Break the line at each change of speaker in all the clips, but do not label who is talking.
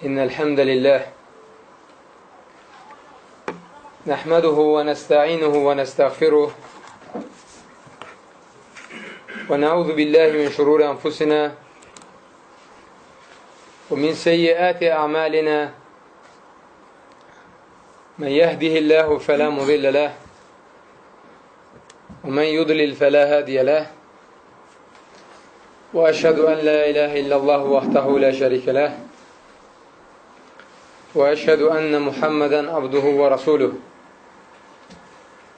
إن الحمد لله نحمده ونستعينه ونستغفره ونعوذ بالله من شرور أنفسنا ومن سيئات أعمالنا من يهده الله فلا مضل له ومن يضلل فلا هادي له وأشهد أن لا إله إلا الله وحده لا شريك له وأشهد أن محمدا عبده ورسوله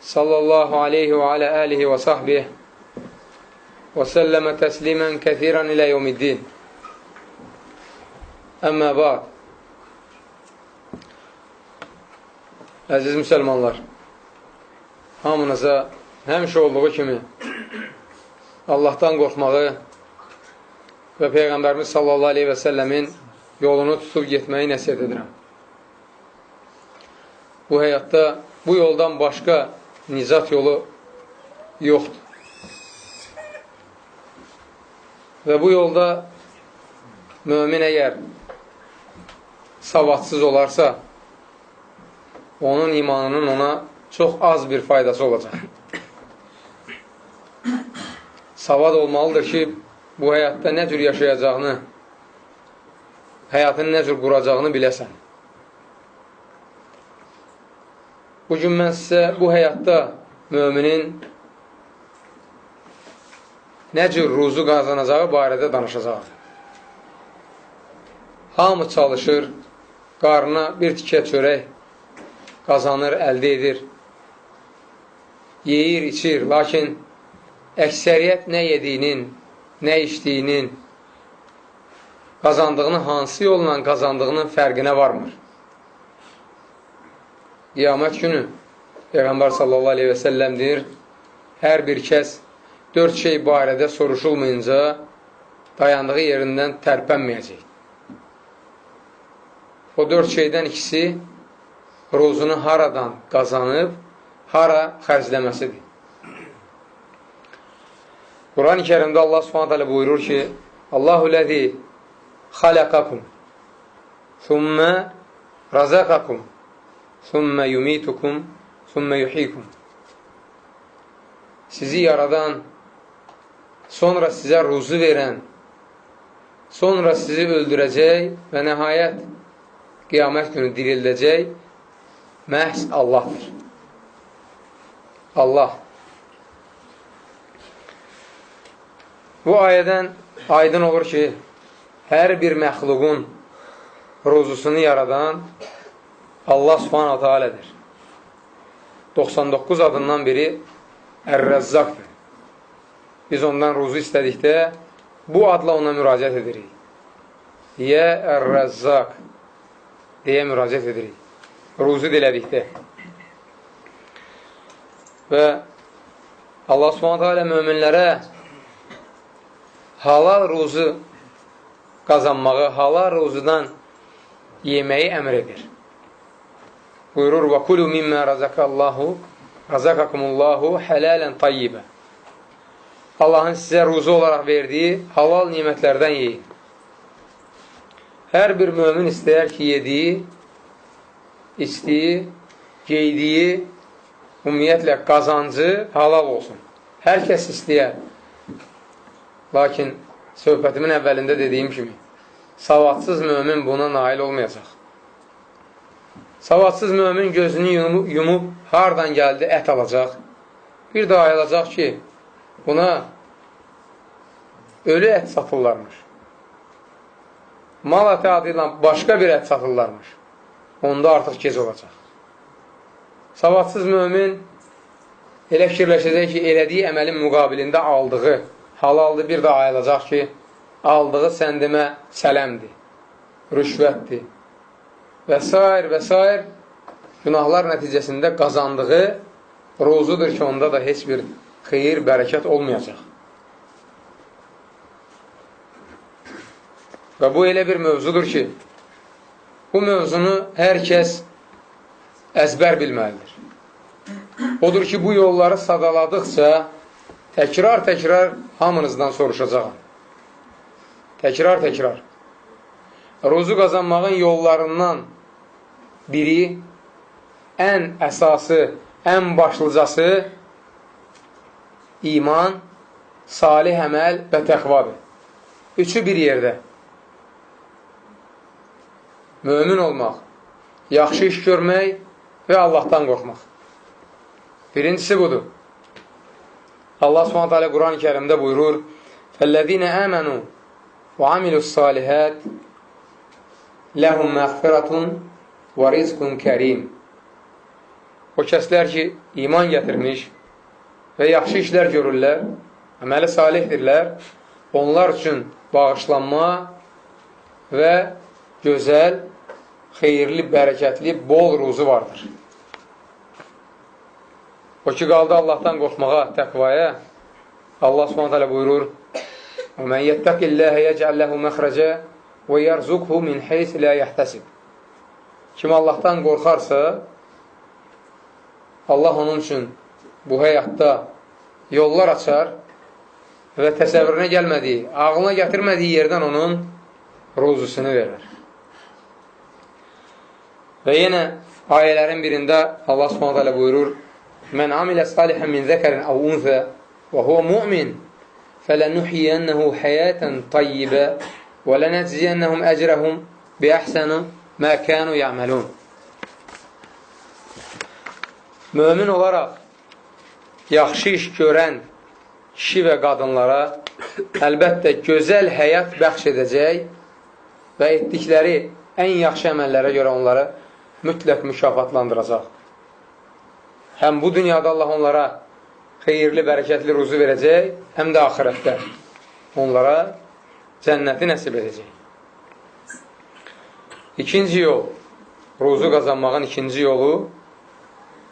صلى الله عليه وعلى آله وصحبه وسلم تسليما كثيرا إلى يوم الدين. Əmmə ba'd. Əziz müsəlmanlar, hamınıza həmişə olduğu kimi Allahdan qorxmağı və Peyğəmbərimiz sallallahu aleyhi və səlləmin yolunu tutub getməyi nəsiyyət edirəm. Bu həyatda bu yoldan başqa nicat yolu yoxdur. Və bu yolda mömin əgər savadsız olarsa, onun imanının ona çox az bir faydası olacaq. Savad olmalıdır ki, bu həyatda nə cür yaşayacağını, həyatını nə cür quracağını biləsən. Bugün mən sizə bu həyatda müminin nə cür ruzu qazanacağı barədə danışacaq. Hamı çalışır, qarnına bir tikə çörək qazanır, əldə edir, yeyir, içir. Lakin əksəriyyət nə yediyinin, nə içdiyinin, qazandığını hansı yolla qazandığının fərqinə varmır. Qiyamət günü Peyğəmbər sallallahu aleyhi və səlləm deyir, hər bir kəs 4 şey barədə soruşulmayınca dayandığı yerindən tərpənməyəcək. O 4 şeydən ikisi ruzunu haradan qazanıb, hara xərcləməsidir. Quran-ı Kərimdə Allah Subhanahu taala buyurur ki, Allahu ləzi xaləqakum thumma razaqakum thumma yumitukum thumma yuhyikum. Sizi yaradan, sonra sizə ruzu verən, sonra sizi öldürəcək və nəhayət qiyamət günü dirildəcək məhz Allahdır. Allah. Bu ayədən aydın olur ki, hər bir məxluqun ruzusunu yaradan Allah Subhanahu Taala'dır. 99 adından biri Ər-Rəzzaqdır. Biz ondan ruzu istədikdə bu adla ona müraciət edirik. Yə Ər-Rəzzaq deyə müraciət edirik. Ruzu dilədikdə. Və Allah Subhanahu Taala möminlərə halal ruzu qazanmağı, halal ruzudan yeməyi əmr edir. Buyurur, وَكُلُوا مِمَّا رَزَقَكُمُ اللّٰهُ حَلَالًا طَيِّبًا. Allahın sizə ruzu olaraq verdiyi halal nimətlərdən yeyin. Hər bir mömin istəyər ki, yediyi, içdiyi, geydiyi, ümumiyyətlə qazancı halal olsun. Hər kəs istəyər. Lakin söhbətimin əvvəlində dediyim kimi, savadsız mömin buna nail olmayacaq. Savadsız mömin gözünü yumub, hardan gəldi ət alacaq. Bir də ayılacaq ki, buna ölü ət satırlarmış. Mal əti adı ilə başqa bir ət satırlarmış. Onda artıq gec olacaq. Savadsız mömin elə fikirləşəcək ki, elədiyi əməlin müqabilində aldığı halaldır, bir də ayılacaq ki, aldığı sən demə sələmdir, rüşvətdir və s. günahlar nəticəsində qazandığı ruzudur ki, onda da heç bir xeyir, bərəkət olmayacaq. Və bu elə bir mövzudur ki, bu mövzunu hər kəs əzbər bilməlidir. Odur ki, bu yolları sadaladıqca təkrar hamınızdan soruşacağım. Təkrar. ruzu qazanmağın yollarından biri, ən əsası, ən başlıcası iman, salih əməl və təqvadır. Üçü bir yerdə. Mömin olmaq, yaxşı iş görmək və Allahdan qorxmaq. Birincisi budur. Allah Subhanahu Quran-ı Kərimdə buyurur: "Fəllezîne âmenû və amilu's-sâlihāt lehum məğfiratun və rizqun kərim." O kəslər ki, iman gətirmiş və yaxşı işlər görürlər, əməli salihdirlər, onlar üçün bağışlanma və gözəl, xeyirli, bərəkətli, bol ruzu vardır. O ki, qaldı Allahdan qorxmağa, təqvaya. Allah Subhanahu buyurur: "Mən yettəqilləhə yec'alləhu məxrəcə və yərzuqhu min heyth la yahtasib." Kim Allahdan qorxarsa, Allah onun üçün bu həyatda yollar açar və təsəvvürünə gəlmədiyi, ağlına gətirmədiyi yerdən onun ruzusunu verir. Və yenə ayələrin birində Allah Subhanahu buyurur: "Mən amilə salihan min zəkərin əv unsə və huve mu'min fələnuhyiyənəhu həyətən tayyibə və lənəcziyənəhum əcrəhum bi əhsənu mə kənu ya'məlun." Mömin olaraq yaxşı iş görən kişi və qadınlara əlbəttə gözəl həyat bəxş edəcək və etdikləri ən yaxşı əməllərə görə onları mütləq mükafatlandıracaq. Həm bu dünyada Allah onlara xeyirli, bərəkətli ruzu verəcək, həm də axirətdə onlara cənnəti nəsib edəcək. İkinci yol, ruzu qazanmağın ikinci yolu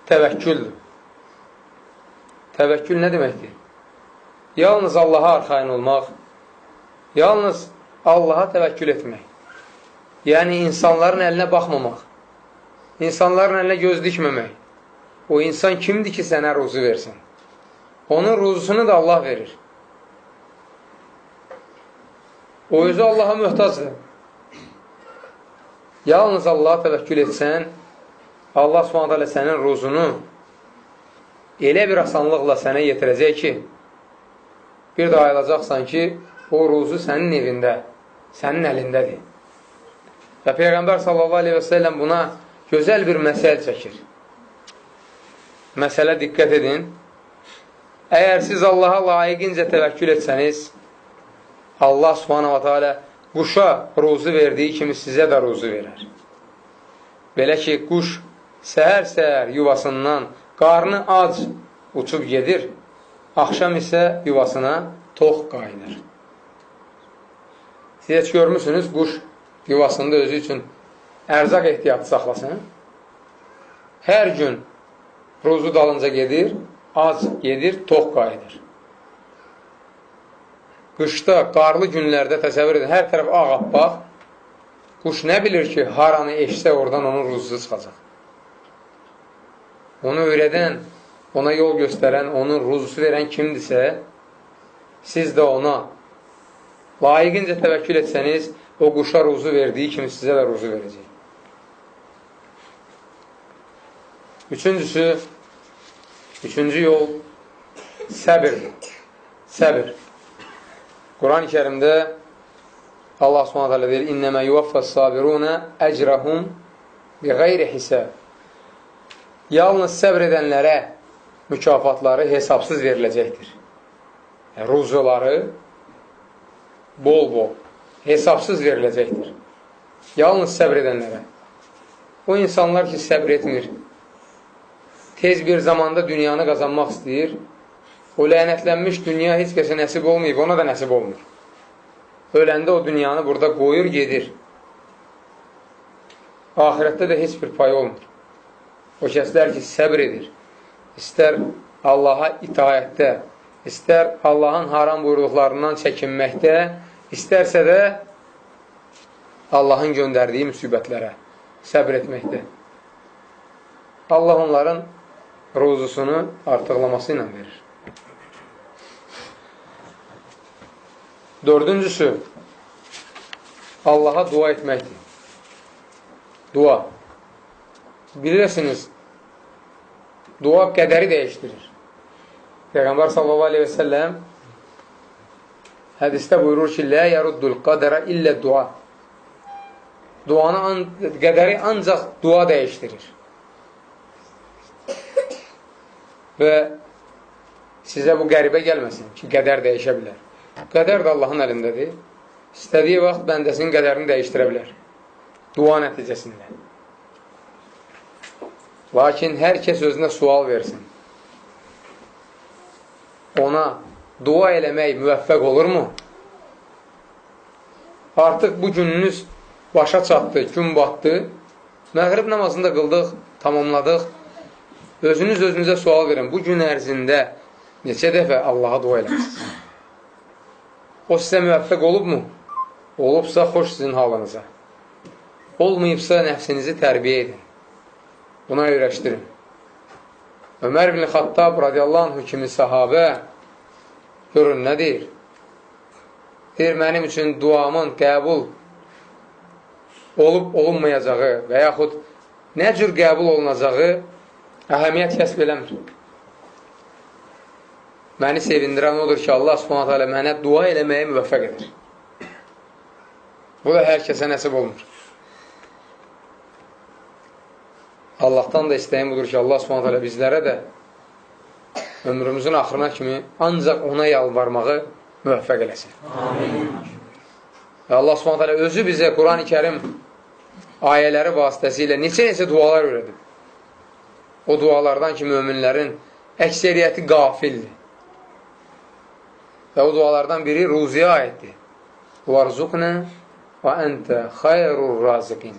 təvəkküldür. Təvəkkül nə deməkdir? Yalnız Allaha arxayın olmaq, yalnız Allaha təvəkkül etmək. Yəni, insanların əlinə baxmamaq, insanların əlinə göz dikməmək. O insan kimdir ki, sənə ruzu versin? Onun ruzusunu da Allah verir. O özü Allaha möhtacdır. Yalnız Allaha təvəkkül etsən, Allah Subhanahu sənin ruzunu elə bir asanlıqla sənə yetirəcək ki, bir də ayılacaqsan ki, o ruzu sənin evində, sənin əlindədir. Və Peyğəmbər sallallahu aleyhi və səlləm buna gözəl bir məsəl çəkir. Məsələ diqqət edin. Əgər siz Allaha layiqincə təvəkkül etsəniz, Allah subhanahu wa ta'ala quşa ruzu verdiyi kimi sizə də ruzu verər. Belə ki, quş səhər-səhər yuvasından qarnı ac uçub gedir, axşam isə yuvasına tox qayıdır. Siz heç görmüsünüz, quş yuvasında özü üçün ərzaq ehtiyatı saxlasın. Hər gün ruzu dalınca gedir, ac gedir, tox qayıdır. Qışda, qarlı günlərdə təsəvvür edin, hər tərəf ağappaq, quş nə bilir ki, haranı eşsə oradan onun ruzusu çıxacaq. Onu öyrədən, ona yol göstərən, onun ruzusu verən kimdirsə, siz də ona layiqincə təvəkkül etsəniz, o quşa ruzu verdiyi kimi sizə də ruzu verəcək. Üçüncü yol səbirdir. Səbir. Quran-ı Kərimdə Allah Subhanahu deyir: "İnnəmə yuvaffəs-sabiruna əcrahum biğeyri hisab." Yalnız səbr edənlərə mükafatları hesabsız veriləcəkdir. Ruzuları bol-bol, hesabsız veriləcəkdir. Yalnız səbr edənlərə. O insanlar ki, səbr etmir, tez bir zamanda dünyanı qazanmaq istəyir, o lənətlənmiş dünya heç kəsə nəsib olmayıb, ona da nəsib olmur. Öləndə o dünyanı burada qoyur, gedir. Ahirətdə də heç bir pay olmur. O kəslər ki, səbr edir, istər Allaha itaətdə, istər Allahın haram buyurduqlarından çəkinməkdə, istərsə də Allahın göndərdiyi müsibətlərə səbr etməkdə. Allah onların ruzusunu artıqlaması ilə verir. Dördüncüsü, Allaha dua etməkdir. Dua. Bilirsiniz, dua qədəri dəyişdirir. Peyğəmbər sallallahu aleyhi və səlləm hədisdə buyurur ki, Lə yəruddul qədərə illə dua. Qədəri ancaq dua dəyişdirir. Və sizə bu qəribə gəlməsin ki, qədər dəyişə bilər. Qədər də Allahın əlindədir. İstədiyi vaxt bəndəsinin qədərini dəyişdirə bilər. Dua nəticəsində. Lakin hər kəs özünə sual versin. Ona dua eləmək müvəffəq olurmu? Artıq bu gününüz başa çatdı, gün batdı. Məğrib namazını da qıldıq, tamamladıq. Özünüz özünüzə sual verin. Bu gün ərzində neçə dəfə Allaha dua eləmişsiniz? O sizə müvəffəq olubmu? Olubsa, xoş sizin halınıza. Olmayıbsa, nəfsinizi tərbiyə edin. Buna öyrəşdirin. Ömər ibn Xattab radiyallahu anh kimi sahabə görün, nə deyir? Deyir, mənim üçün duamın qəbul olub-olunmayacağı və yaxud nə cür qəbul olunacağı əhəmiyyət kəsb eləmir. Məni sevindirən odur ki, Allah subhanətə alə mənə dua eləməyə müvəffəq edir. Bu da hər kəsə nəsib olmur. Allahdan da istəyim budur ki, Allah subhanətə alə bizlərə də ömrümüzün axırına kimi ancaq ona yalvarmağı müvəffəq eləsin. Amin. Və Allah subhanətə alə özü bizə Quran-ı Kərim ayələri vasitəsilə neçə-neçə dualar öyrədib. O dualardan ki, möminlərin əksəriyyəti qafildir. Və o dualardan biri ruziyə aiddir. وَارْزُقْنَا وَأَنْتَ خَيْرُ الرَّازِقِينَ.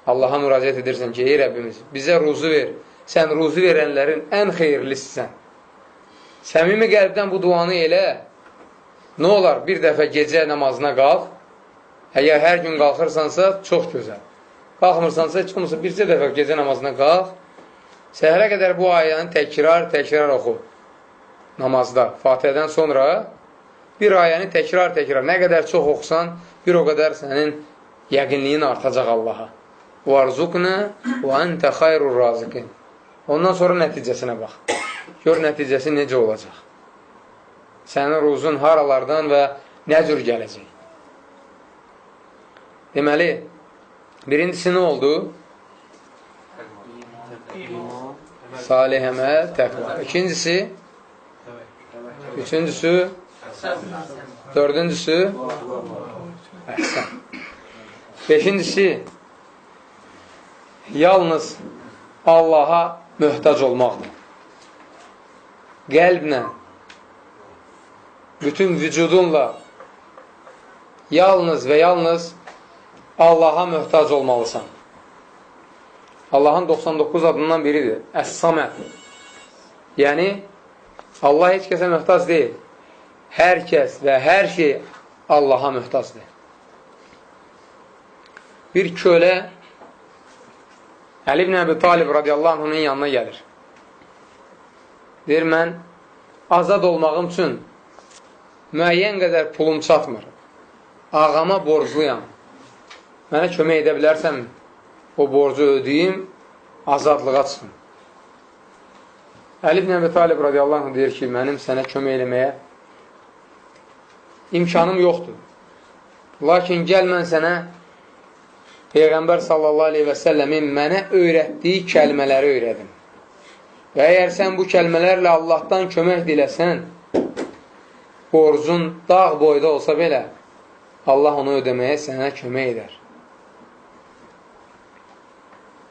Allaha müraciət edirsən ki, ey Rəbbimiz, bizə ruzu ver. Sən ruzu verənlərin ən xeyirlisisən. Səmimi qəlbdən bu duanı elə. Nə olar? Bir dəfə gecə namazına qalx. Əgər hər gün qalxırsansa, çox gözəl. Qalxmırsansa, heç olmasa bircə dəfə gecə namazına qalx. Səhərə qədər bu ayəni təkrar oxu. Namazda, Fatihədən sonra bir ayəni təkrar, nə qədər çox oxusan, bir o qədər sənin yəqinliyin artacaq Allaha. وَارْزُقْنَا وَأَنْتَ خَيْرُ الرَّازِقِينَ. Ondan sonra nəticəsinə bax. Gör nəticəsi necə olacaq. Sənin ruzun haralardan və nə cür gələcək. Deməli, birincisi nə oldu? Salih əməl, təqva. İkincisi, üçüncüsü, dördüncüsü, əhsən. Beşincisi, yalnız Allaha möhtac olmaqdır. Qəlblə, bütün vücudunla yalnız və yalnız Allaha möhtac olmalısan. Allahın 99 adından biridir. Əs-Saməd. Yəni, Allah heç kəsə möhtac deyil. Hər kəs və hər şey Allaha möhtacdır. Bir kölə Əli ibn Əbi Talib radiyallahu anh'ın yanına gəlir. Deyir, mən azad olmağım üçün müəyyən qədər pulum çatmır. Ağama borcluyam. Mənə kömək edə bilərsəm, o borcu ödəyim, azadlığa çıxın. Əli ibn Əbi Talib radiyallahu anh deyir ki, mənim sənə kömək eləməyə imkanım yoxdur. Lakin gəl mən sənə Peyğəmbər sallallahu aleyhi və səlləmin mənə öyrətdiyi kəlmələri öyrədim. Və əgər sən bu kəlmələrlə Allahdan kömək diləsən, borcun dağ boyda olsa belə, Allah onu ödəməyə sənə kömək edər.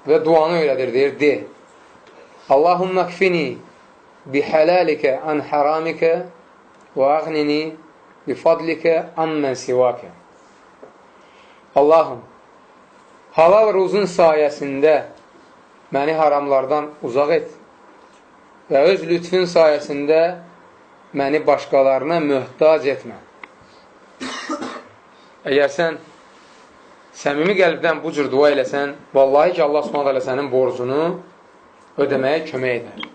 Və duanı öyrədir, deyir, de. Allahumma kfini bihalalikə an haramikə və ağnini bifadlikə ammən sivakə. Allahım, halal ruzun sayəsində məni haramlardan uzaq et və öz lütfün sayəsində məni başqalarına möhtac etmə. Əgər sən səmimi qəlbdən bu cür dua eləsən, vallahi ki, Allah s.ə.v. sənin borcunu ödəməyə kömək edər.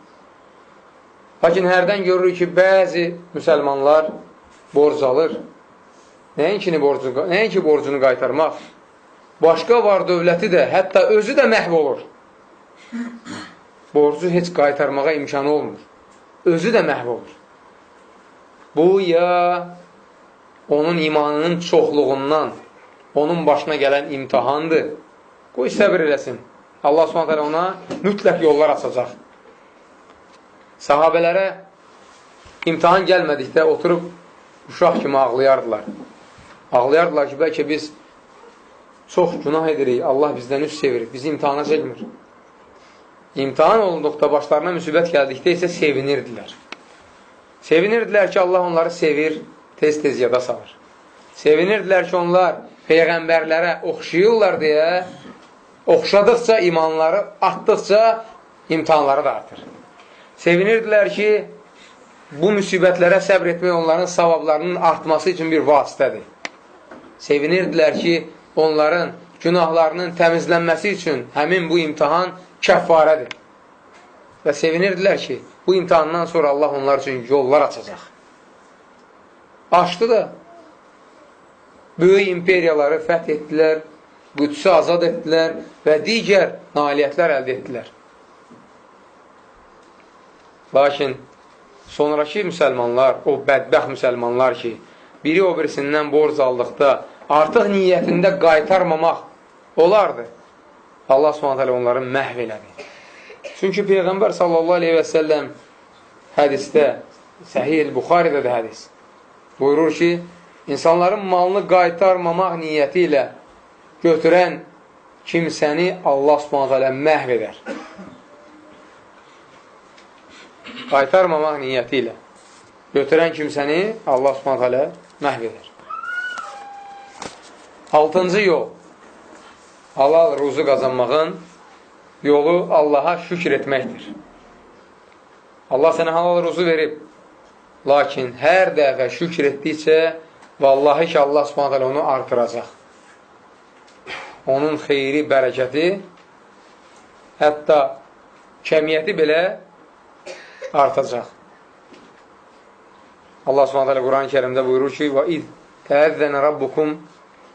Lakin hərdən görürük ki, bəzi müsəlmanlar borc alır, Nəinki borcunu qaytarmaq, başqa var dövləti də, hətta özü də məhv olur. Borcu heç qaytarmağa imkanı olmur. Özü də məhv olur. Bu, ya onun imanının çoxluğundan, onun başına gələn imtihandır. Qoy səbir eləsin. Allah Subhanahu ona mütləq yollar açacaq. Sahabələrə imtihan gəlmədikdə oturub uşaq kimi ağlayardılar. Ağlayardılar ki, bəlkə biz çox günah edirik, Allah bizdən üst çevirir, bizi imtihana çəkmir. İmtihan olunduqda, başlarına müsibət gəldikdə isə sevinirdilər. Sevinirdilər ki, Allah onları sevir, tez-tez yada salır. Sevinirdilər ki, onlar peyğəmbərlərə oxşayırlar deyə, oxşadıqca, imanları artdıqca imtihanları da artır. Sevinirdilər ki, bu müsibətlərə səbr etmək onların savablarının artması üçün bir vasitədir. Sevinirdilər ki, onların günahlarının təmizlənməsi üçün həmin bu imtihan kəffarədir. Və sevinirdilər ki, bu imtihandan sonra Allah onlar üçün yollar açacaq. Açdı da, böyük imperiyaları fəth etdilər, Qüdsü azad etdilər və digər nailiyyətlər əldə etdilər. Lakin sonraki müsəlmanlar, o bədbəxt müsəlmanlar ki, biri o birisindən borc aldıqda artıq niyyətində qaytarmamaq olardı. Allah Subhanahu onları məhv elədi. Çünki Peyğəmbər sallallahu aleyhi və səlləm hədisdə, Səhih Buxaridə də hədis buyurur ki, insanların malını qaytarmamaq niyyəti ilə götürən kimsəni Allah Subhanahu məhv edər. Qaytarmamaq niyyəti ilə götürən kimsəni Allah Subhanahu məhv edər. 6-cı yol, halal ruzu qazanmağın yolu Allaha şükür etməkdir. Allah sənə halal ruzu verib, lakin hər dəfə şükür etdikcə, vallahi ki, Allah Subhanahu onu artıracaq. Onun xeyri, bərəkəti, hətta kəmiyyəti belə artacaq. Allah Subhanahu Quran-ı Kərimdə buyurur ki: "Və iz təəzzənə rabbukum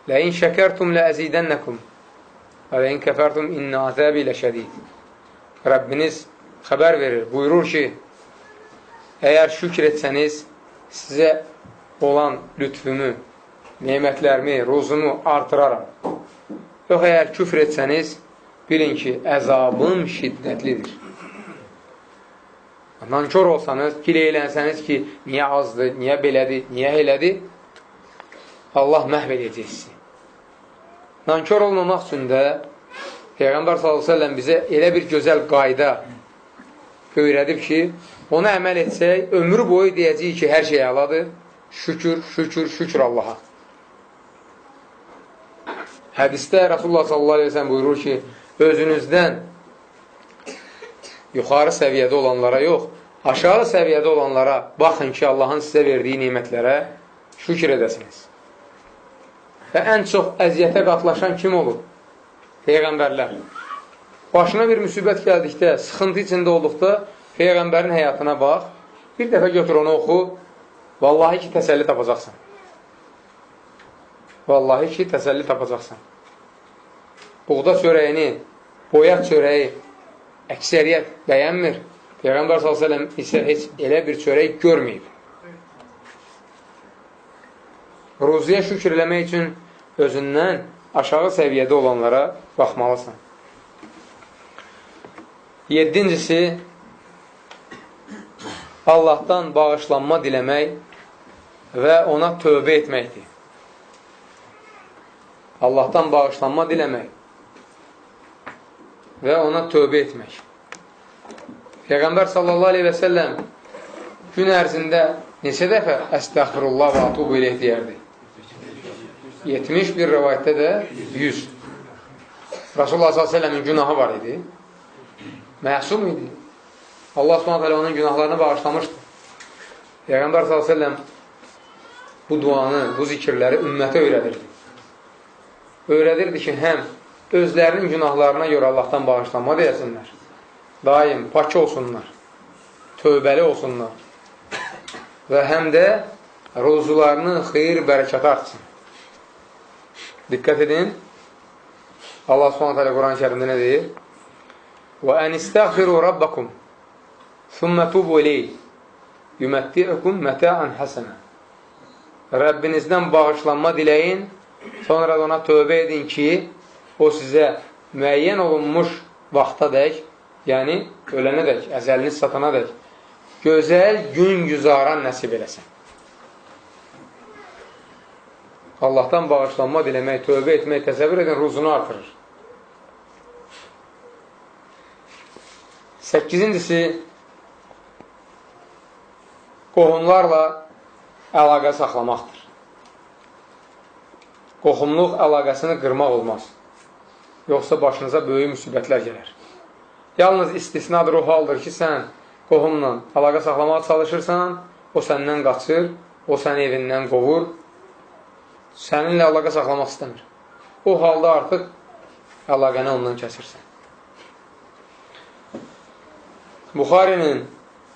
la'in şəkərtum la'azidənnakum və la'in kəfərtum inna azabi leşədid." Rəbbiniz xəbər verir, buyurur ki, əgər şükür etsəniz, sizə olan lütfümü, nemətlərimi, ruzumu artıraram. Yox, əgər küfr etsəniz, bilin ki, əzabım şiddətlidir. Nankör olsanız, kiləylənsəniz ki, niyə azdır, niyə belədir, niyə elədir, Allah məhv edəcək sizi. Nankör olmamaq üçün də Peyğəmbər s.ə.v bizə elə bir gözəl qayda öyrədib ki, ona əməl etsək, ömrü boyu deyəcəyik ki, hər şey əladır, şükür, şükür, şükür Allaha. Hədisdə Rasulullah s.ə.v buyurur ki, özünüzdən yuxarı səviyyədə olanlara yox, aşağı səviyyədə olanlara baxın ki, Allahın sizə verdiyi nimətlərə şükür edəsiniz. Və ən çox əziyyətə qatlaşan kim olur? Peyğəmbərlər. Başına bir müsibət gəldikdə, sıxıntı içində olduqda Peyğəmbərin həyatına bax, bir dəfə götür onu oxu, vallahi ki, təsəlli tapacaqsan. Vallahi ki, təsəlli tapacaqsan. Buğda çörəyini, boyaq çörəyi əksəriyyət bəyənmir. Peyğəmbər s.ə.v isə heç elə bir çörək görməyib. Ruziyə şükür eləmək üçün özündən aşağı səviyyədə olanlara baxmalısan. 7-cisi, Allahdan bağışlanma diləmək və ona tövbə etməkdir. Allahdan bağışlanma diləmək və ona tövbə etmək. Peyğəmbər sallallahu aleyhi və səlləm gün ərzində neçə dəfə əstəğfirullah və atubu ileyh deyərdi? 70, bir rəvayətdə də 100. Rasulullah sallallahu aleyhi və səlləmin günahı var idi. Məsum idi. Allah subhanət hələ onun günahlarını bağışlamışdı. Peyğəmbər sallallahu aleyhi və səlləm bu duanı, bu zikirləri ümmətə öyrədirdi. Öyrədirdi ki, həm özlərinin günahlarına görə Allahdan bağışlanma deyəsinlər, daim pak olsunlar, tövbəli olsunlar və həm də ruzularının xeyir, bərəkəti artsın. Diqqət edin. Allah Subhanahu Quran-ı Kərimdə nə deyir? وَاَنْ اِسْتَغْفِرُوا رَبَّكُمْ ثُمَّ تُوبُوا لَيْهِ يُمَتِّعُكُمْ مَتَاعًا حَسَنًا Rəbbinizdən bağışlanma diləyin, sonra da ona tövbə edin ki, o sizə müəyyən olunmuş vaxta dək, yəni ölənə dək, əzəliniz satana dək, gözəl gün güzaran nəsib eləsin. Allahdan bağışlanma diləmək, tövbə etmək, təsəvvür edin, ruzunu artırır. 8-incisi, qohumlarla əlaqə saxlamaqdır. Qohumluq əlaqəsini qırmaq olmaz. Yoxsa başınıza böyük müsibətlər gələr. Yalnız istisnadır o haldır ki, sən qohumla əlaqə saxlamağa çalışırsan, o səndən qaçır, o səni evindən qovur, səninlə əlaqə saxlamaq istəmir. O halda artıq əlaqəni ondan kəsirsən. Buxarinin,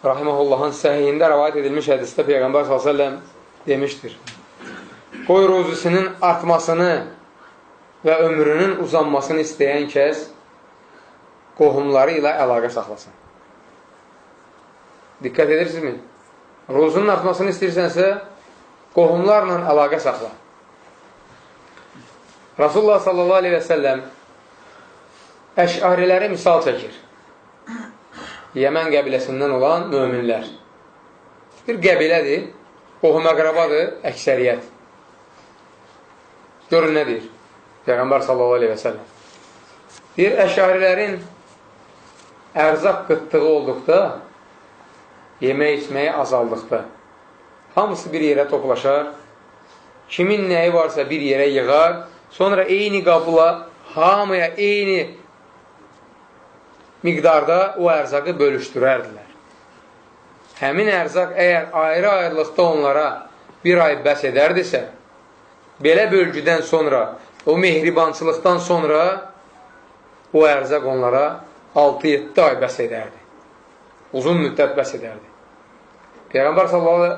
rahiməhullahın səhiyində rəvayət edilmiş hədisdə Peyğəmbər s.ə.v demişdir. Qoy ruzusinin artmasını və ömrünün uzanmasını istəyən kəs qohumları ilə əlaqə saxlasın. Diqqət edirsinizmi? Ruzunun artmasını istəyirsənsə, qohumlarla əlaqə saxla. Rasulullah s.a.v. Əş'ariləri misal çəkir. Yəmən qəbiləsindən olan möminlər. Bir qəbilədir, qohum-əqrabadır, əksəriyyət. Görün nə deyir Peyğəmbər s.a.v. Deyir, əşarilərin ərzaq qıtlığı olduqda, yemək içməyi azaldıqda, hamısı bir yerə toplaşar, kimin nəyi varsa bir yerə yığar, sonra eyni qabla hamıya eyni miqdarda o ərzaqı bölüşdürərdilər. Həmin ərzaq əgər ayrı-ayrılıqda onlara bir ay bəs edərdisə, belə bölgüdən sonra, o mehribançılıqdan sonra o ərzaq onlara 6-7 ay bəs edərdi. Uzun müddət bəs edərdi. Peyğəmbər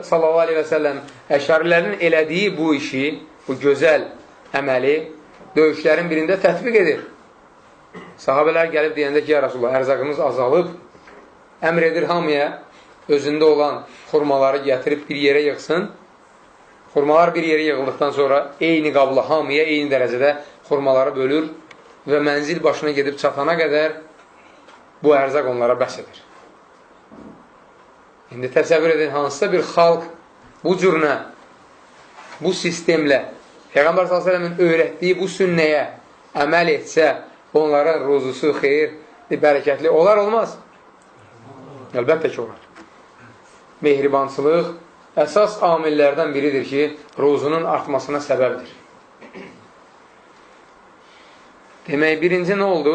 s.a.v. əşarilərin elədiyi bu işi, bu gözəl əməli döyüşlərin birində tətbiq edir. Sahabələr gəlib deyəndə ki, ya Rasulullah, ərzaqımız azalıb, əmr edir hamıya özündə olan xurmaları gətirib bir yerə yığsın. Xurmalar bir yerə yığıldıqdan sonra eyni qabla hamıya eyni dərəcədə xurmaları bölür və mənzil başına gedib çatana qədər bu ərzaq onlara bəs edir. İndi təsəvvür edin, hansısa bir xalq bu cürünə, bu sistemlə, Peyğəmbər s.ə.v-in öyrətdiyi bu sünnəyə əməl etsə, onların ruzusu, xeyir, bərəkətli olar, olmaz? Əlbəttə ki, olar. Mehribançılıq əsas amillərdən biridir ki, ruzunun artmasına səbəbdir. Demək, birinci nə oldu?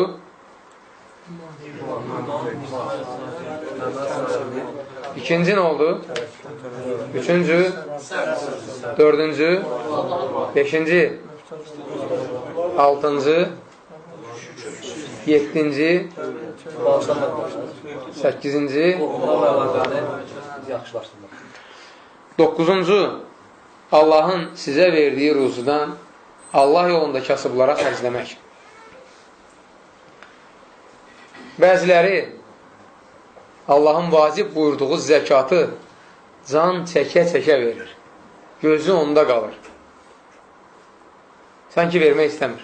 İkinci nə oldu? Üçüncü, dördüncü, beşinci, altıncı, 7-ci, 8-ci, 9-cu Allahın sizə verdiyi ruzudan Allah yolunda kasıblara xərcləmək. Bəziləri Allahın vacib buyurduğu zəkatı can çəkə-çəkə verir. Gözü onda qalır. Sanki vermək istəmir.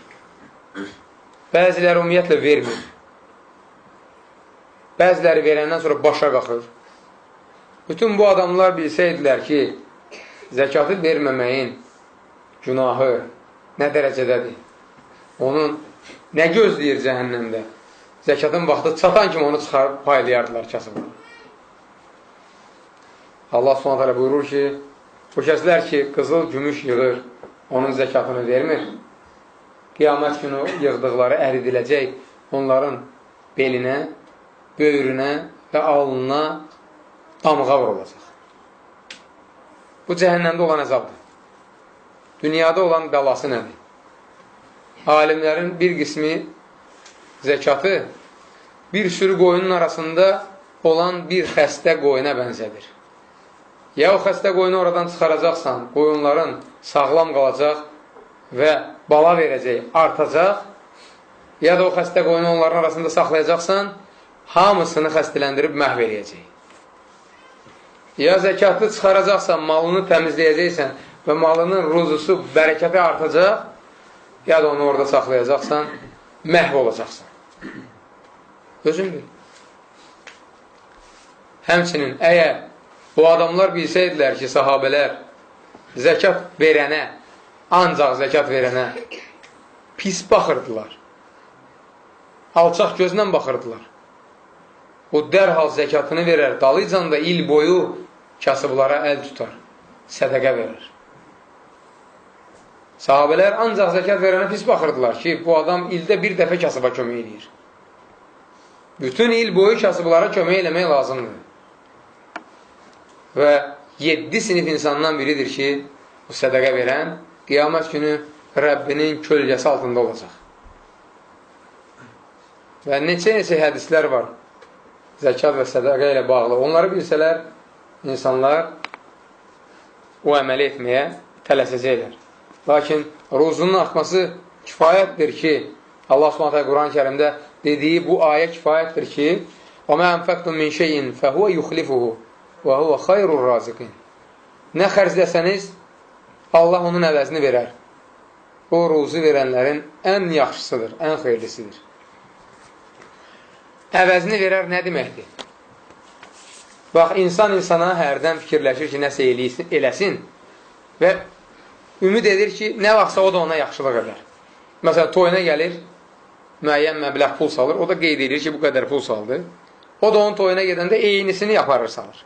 Bəziləri ümumiyyətlə vermir. Bəziləri verəndən sonra başa qalxır. Bütün bu adamlar bilsəydilər ki, zəkatı verməməyin günahı nə dərəcədədir? Onun nə gözləyir cəhənnəmdə? Zəkatın vaxtı çatan kimi onu çıxarıb paylayardılar kasıblar. Allah s.ə.v buyurur ki, bu kəslər ki, qızıl, gümüş yığır, onun zəkatını vermir. Qiyamət günü yığdıqları əridiləcək, onların belinə, böyrünə və alnına damğa vurulacaq. Bu cəhənnəmdə olan əzabdır. Dünyada olan bəlası nədir? Alimlərin bir qismi zəkatı bir sürü qoyunun arasında olan bir xəstə qoyuna bənzədir. Ya o xəstə qoyunu oradan çıxaracaqsan, qoyunların sağlam qalacaq və bala verəcək, artacaq, ya da o xəstə qoyunu onların arasında saxlayacaqsan, hamısını xəstələndirib məhv eləyəcək. Ya zəkatı çıxaracaqsan, malını təmizləyəcəksən və malının ruzusu, bərəkəti artacaq, ya da onu orada saxlayacaqsan, məhv olacaqsan. Özün bil. Həmçinin, əgər bu adamlar bilsəydilər ki, sahabələr zəkat verənə, ancaq zəkat verənə pis baxırdılar, alçaq gözlə baxırdılar, o dərhal zəkatını verər, dalıcan da il boyu kasıblara əl tutar, sədəqə verir. Sahabələr ancaq zəkat verənə pis baxırdılar ki, bu adam ildə bir dəfə kasıba kömək edir. Bütün il boyu kasıblara kömək eləmək lazımdır. Və 7 sinif insandan biridir ki, bu sədəqə verən qiyamət günü Rəbbinin kölgəsi altında olacaq. Və neçə hədislər var zəkat və sədəqə ilə bağlı. Onları bilsələr, insanlar o əməli etməyə tələsəcəklər. Lakin ruzunun artması kifayətdir ki, Allah Subhanahu Quran-ı Kərimdə dediyi bu ayə kifayətdir ki, وَمَا أَنْفَقْتُمْ مِنْ شَيْءٍ فَهُوَ يُخْلِفُهُ وَهُوَ خَيْرُ الرَّازِقِينَ. Nə xərcləsəniz, Allah onun əvəzini verər. O ruzu verənlərin ən yaxşısıdır, ən xeyirlisidir. Əvəzini verər nə deməkdir? Bax, insan insana hərdən fikirləşir ki, nəsə eləsin və ümid edir ki, nə vaxtsa o da ona yaxşılıq edər. Məsələn, toyuna gəlir, müəyyən məbləğ pul salır, o da qeyd edir ki, bu qədər pul saldı. O da onun toyuna gedəndə eynisini yaparır salır.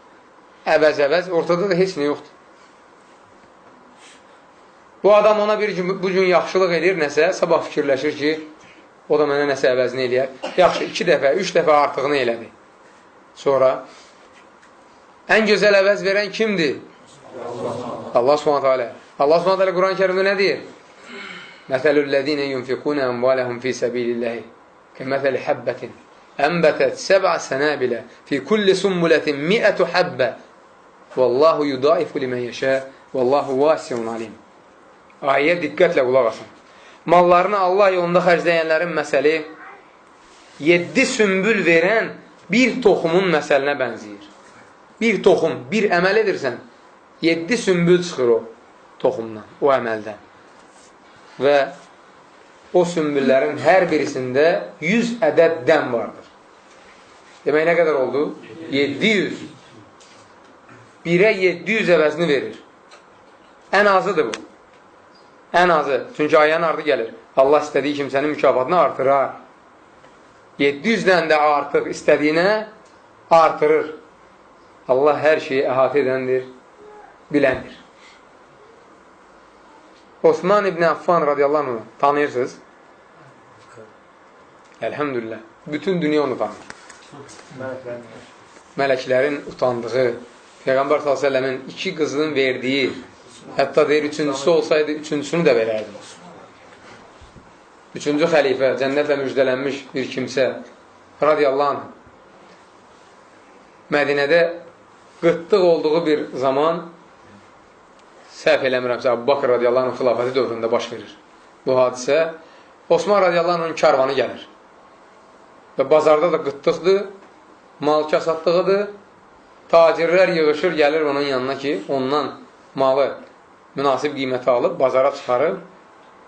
Əvəz, ortada da heç nə yoxdur. Bu adam ona bu gün yaxşılıq edir nəsə, sabah fikirləşir ki, o da mənə nəsə əvəzini eləyər. Yaxşı, 2 dəfə, 3 dəfə artığını elədi. Sonra ən gözəl əvəz verən kimdir? Allah Subhanahu Teala. Allah Subhanahu Teala Quran-ı Kərimdə nə deyir? Məsəlüllezine yunfikune amvalahum fi sabilillahi kemeseli habbatin enbetet 7 senabila fi kulli sumbuletin 100 habba vallahu yudaifu limen yasha vallahu vasiun alim. Ayəyə diqqətlə qulaq asın. Mallarını Allah yolunda xərcləyənlərin məsəli 7 sümbül verən bir toxumun məsəlinə bənzəyir. Bir toxum, bir əməl edirsən, 7 sümbül çıxır o toxumdan, o əməldən. Və o sümbüllərin hər birisində 100 ədəd dən vardır. Demək, nə qədər oldu? 700. Birə 700 əvəzini verir. Ən azıdır bu. Ən azı. Çünki ayənin ardı gəlir. Allah istədiyi kimsənin mükafatını artırar. 700-dən də artıq istədiyinə artırır. Allah hər şeyi əhatə edəndir, biləndir. Osman İbn Affan radiyallahu anh tanıyırsınız. Elhamdülillah. Bütün dünya onu tanır. Mələklərin utandığı, Peyğəmbər s.ə.v-in 2 qızının verdiyi, hətta deyir, 3-cüsü olsaydı, 3-cüsünü də verərdi. 3-cü xəlifə, cənnətlə müjdələnmiş bir kimsə, radiyallahu anh, Mədinədə qıtlıq olduğu bir zaman, səhv eləmirəmsə, Əbu Bakr radiyallahu anh xilafəti dövründə baş verir. Bu hadisə, Osman radiyallahu anh karvanı gəlir. Və bazarda da qıtlıqdır, mal kasatlığıdır, tacirlər yığışır, gəlir onun yanına ki, ondan malı münasib qiymətə alıb, bazara çıxarıb,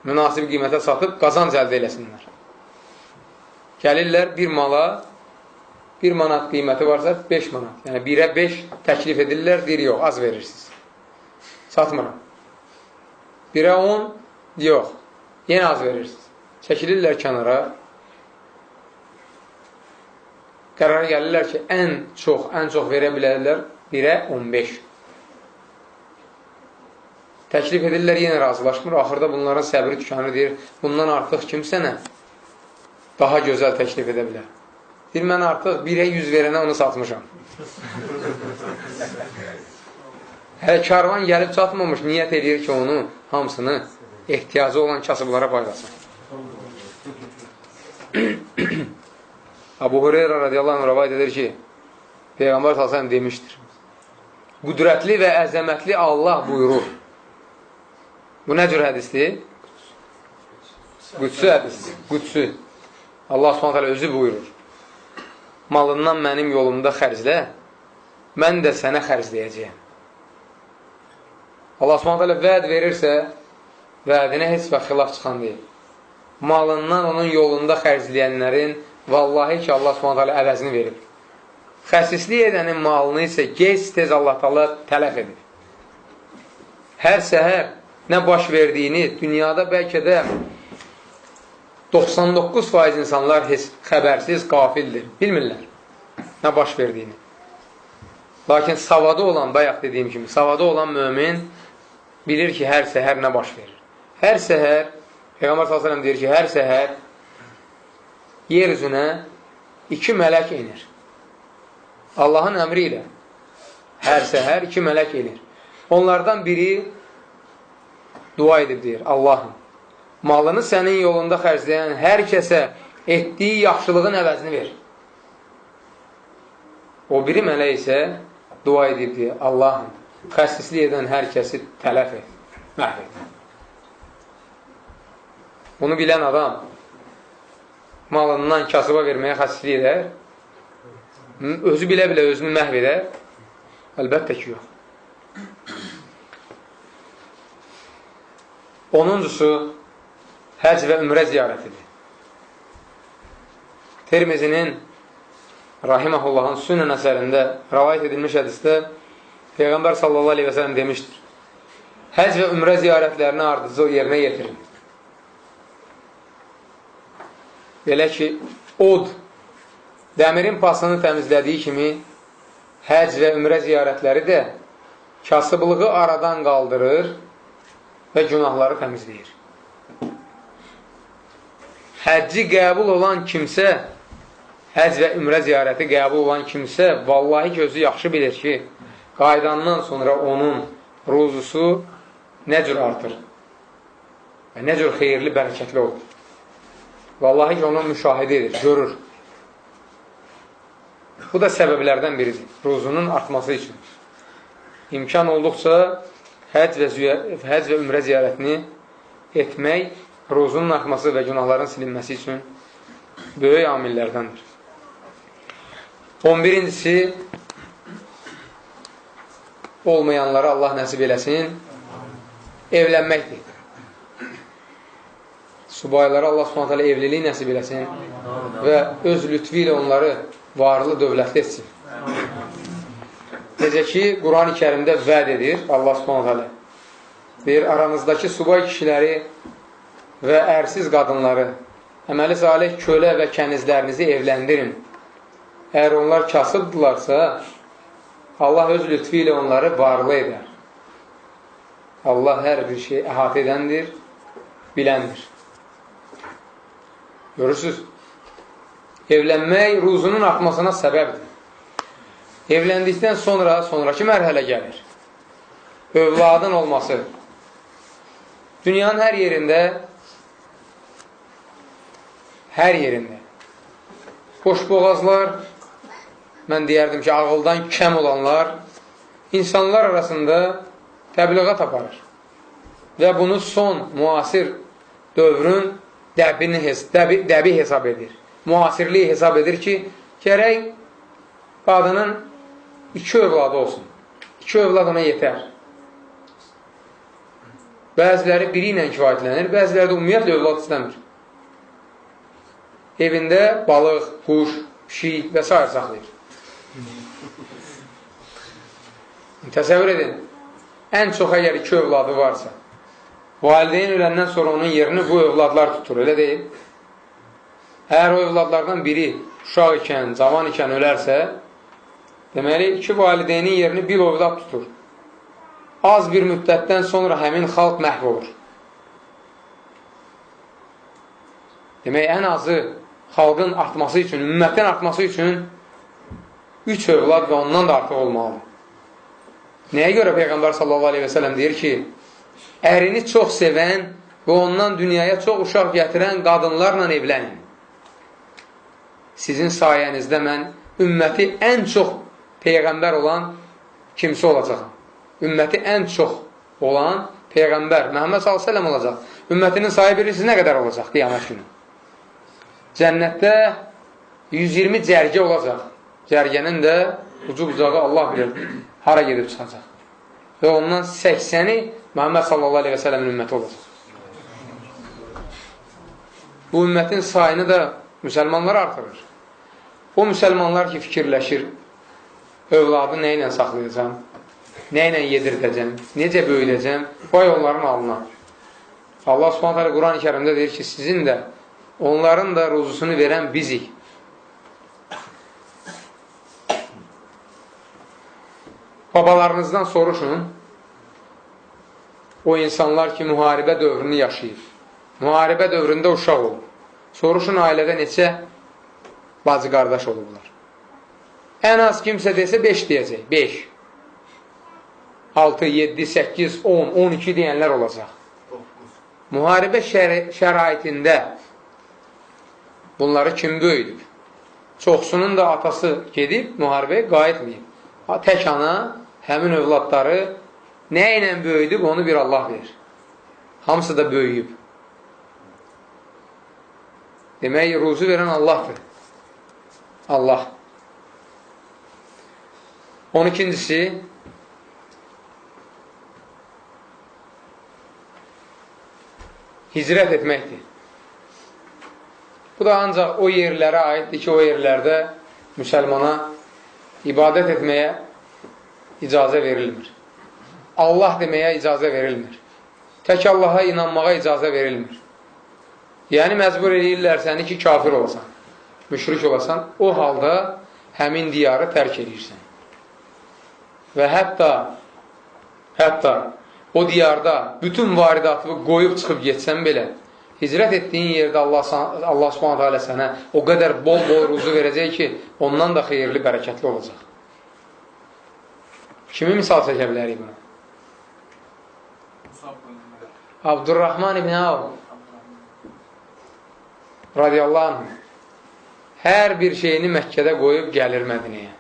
münasib qiymətə satıb, qazanc əldə eləsinlər. Gəlirlər bir mala, 1 manat qiyməti varsa 5 manat. Yəni 1-ə 5 təklif edirlər, deyir, yox, az verirsiniz. Satmıram. 1-ə 10, yox, yenə az verirsiniz. Çəkilirlər kənara, qərara gəlirlər ki, ən çox verə bilərlər 1-ə 15. Təklif edirlər, yenə razılaşmır. Axırda bunların səbri tükanır, deyir, bundan artıq kim sənə daha gözəl təklif edə bilər. Deyir, mən artıq 1-ə 100 verənə onu satmışam. Hələ karvan gəlib çatmamış, niyyət edir ki, onu hamısını ehtiyacı olan kasıblara paylasın. Abu Hureyra radiyallahu anh rəvayət edir ki, Peyğəmbər s.ə.v demişdir. qüdrətli və əzəmətli Allah buyurur. Bu nə cür hədisdir? Qüdsü hədisdir. Qüdsü. Allah Subhanahu özü buyurur. Malından mənim yolumda xərclə, mən də sənə xərcləyəcəyəm. Allah Subhanahu vəd verirsə, vədinə heç və xilaf çıxan deyil. Malından onun yolunda xərcləyənlərin vallahi ki, Allah Subhanahu əvəzini verir. Xəsislik edənin malını isə gec-tez Allah Taala tələf edir. Hər səhər nə baş verdiyini dünyada bəlkə də 99% insanlar xəbərsiz, qafildir. Bilmirlər nə baş verdiyini. Lakin savadı olan, bayaq dediyim kimi, savadı olan mömin bilir ki, hər səhər nə baş verir. Hər səhər, Peyğəmbər s.ə.v deyir ki, hər səhər yer üzünə 2 mələk inir. Allahın əmri ilə hər səhər 2 mələk inir. Onlardan biri dua edib deyir, Allahım, malını sənin yolunda xərcləyən hər kəsə etdiyi yaxşılığın əvəzini ver. O biri mələk isə dua edib deyir, Allahım, xəsislik edən hər kəsi tələf et, məhv et. Bunu bilən adam malından kasıba verməyə xəsislik edər, özü bilə-bilə özünü məhv edər, əlbəttə ki, yox. 10-uncusu həc və ümrə ziyarətidir. Tirmizinin Rahiməhullahın Sünnən əsərində rəvayət edilmiş hədisdə Peyğəmbər sallallahu aleyhi və sələm demişdir. Həc və ümrə ziyarətlərini ardıcıl yerinə yetirin. Belə ki, od dəmirin pasını təmizlədiyi kimi həc və ümrə ziyarətləri də kasıblığı aradan qaldırır və günahları təmizləyir. Həcci qəbul olan kimsə, həc və ümrə ziyarəti qəbul olan kimsə, vallahi ki, özü yaxşı bilir ki, qaydandan sonra onun ruzusu nə cür artır və nə cür xeyirli, bərəkətli olur. Vallahi ki, onu müşahidə edir, görür. Bu da səbəblərdən biridir, ruzunun artması üçün. İmkan olduqca həc və ümrə ziyarətini etmək, ruzunun artması və günahların silinməsi üçün böyük amillərdəndir. 11-incisi, olmayanlara Allah nəsib eləsin, evlənməkdir. Subaylara Allah Subhanahu evliliyi nəsib eləsin və öz lütfi ilə onları varlı, dövlətli etsin. Necə ki, Quran-ı Kərimdə vəd edir Allah Subhanahu deyir, aranızdakı subay kişiləri və ərsiz qadınları, əməli salih kölə və kənizlərinizi evləndirin. Əgər onlar kasıbdırlarsa, Allah öz lütfi ilə onları varlı edər. Allah hər bir şey əhatə edəndir, biləndir. Görürsünüz, evlənmək ruzunun artmasına səbəbdir. Evləndikdən sonraki mərhələ gəlir. Övladın olması. Dünyanın hər yerində boşboğazlar, mən deyərdim ki, ağıldan kəm olanlar insanlar arasında təbliğat aparır. Və bunu son müasir dövrün dəbi hesab edir. Müasirliyi hesab edir ki, gərək qadının 2 övladı olsun. 2 övlad ona yetər. Bəziləri biri ilə kifayətlənir, bəziləri də ümumiyyətlə övlad istəmir. Evində balıq, quş, pişik və s. saxlayır. Təsəvvür edin, ən çox əgər 2 övladı varsa, valideyn öləndən sonra onun yerini bu övladlar tutur, elə deyil. Əgər o övladlardan biri uşaq ikən, cavan ikən ölərsə, deməli, 2 valideynin yerini bir övlad tutur. Az bir müddətdən sonra həmin xalq məhv olur. Demək, ən azı xalqın artması üçün, ümmətin artması üçün 3 övlad və ondan da artıq olmalıdır. Nəyə görə Peyğəmbər sallallahu aleyhi və sələm deyir ki, ərini çox sevən və ondan dünyaya çox uşaq gətirən qadınlarla evlənin. Sizin sayənizdə mən ümməti ən çox Peyğəmbər olan kimsə olacaq. Ümməti ən çox olan Peyğəmbər Məhəmməd s.ə.v olacaq. Ümmətinin sayı bilirsiniz nə qədər olacaq qiyamət günü? Cənnətdə 120 cərgə olacaq. Cərgənin də ucu bucağı Allah bilir, hara gedib çıxacaq. Və ondan 80-i Məhəmməd s.ə.v-in ümməti olacaq. Bu ümmətin sayını da müsəlmanlar artırır. O müsəlmanlar ki, fikirləşir, övladı nə ilə saxlayacam, nə ilə yedirdəcəm, necə böyüdəcəm, vay onların alına. Allah Subhanahu Quran-ı Kərimdə deyir ki, sizin də, onların da ruzusunu verən bizik. Babalarınızdan soruşun, o insanlar ki, müharibə dövrünü yaşayır. Müharibə dövründə uşaq olub. Soruşun, ailədə neçə bacı qardaş olublar. Ən az kimsə desə 5 deyəcək. 5. 6, 7, 8, 10, 12 deyənlər olacaq. Müharibə şəraitində bunları kim böyüdüb? Çoxsunun da atası gedib, müharibəyə qayıtmayıb. Tək ana, həmin övladları nə ilə böyüdüb, onu bir Allah verir. Hamısı da böyüyüb. Demək, ruzu verən Allahdır. Allah. 12-cisi, hicrət etməkdir. Bu da ancaq o yerlərə aiddir ki, o yerlərdə müsəlmana ibadət etməyə icazə verilmir. Allah deməyə icazə verilmir. Tək Allaha inanmağa icazə verilmir. Yəni, məcbur edirlər səni ki, kafir olasan, müşrik olasan, o halda həmin diyarı tərk edirsən. Və hətta o diyarda bütün varidatını qoyub çıxıb getsən belə, hicrət etdiyin yerdə Allah Subhanahu teala sənə o qədər bol-bol ruzu verəcək ki, ondan da xeyirli, bərəkətli olacaq. Kimi misal çəkə bilərik buna? Abdurrahman ibn Avf radiyallahu anh hər bir şeyini Məkkədə qoyub gəlir Mədinəyə.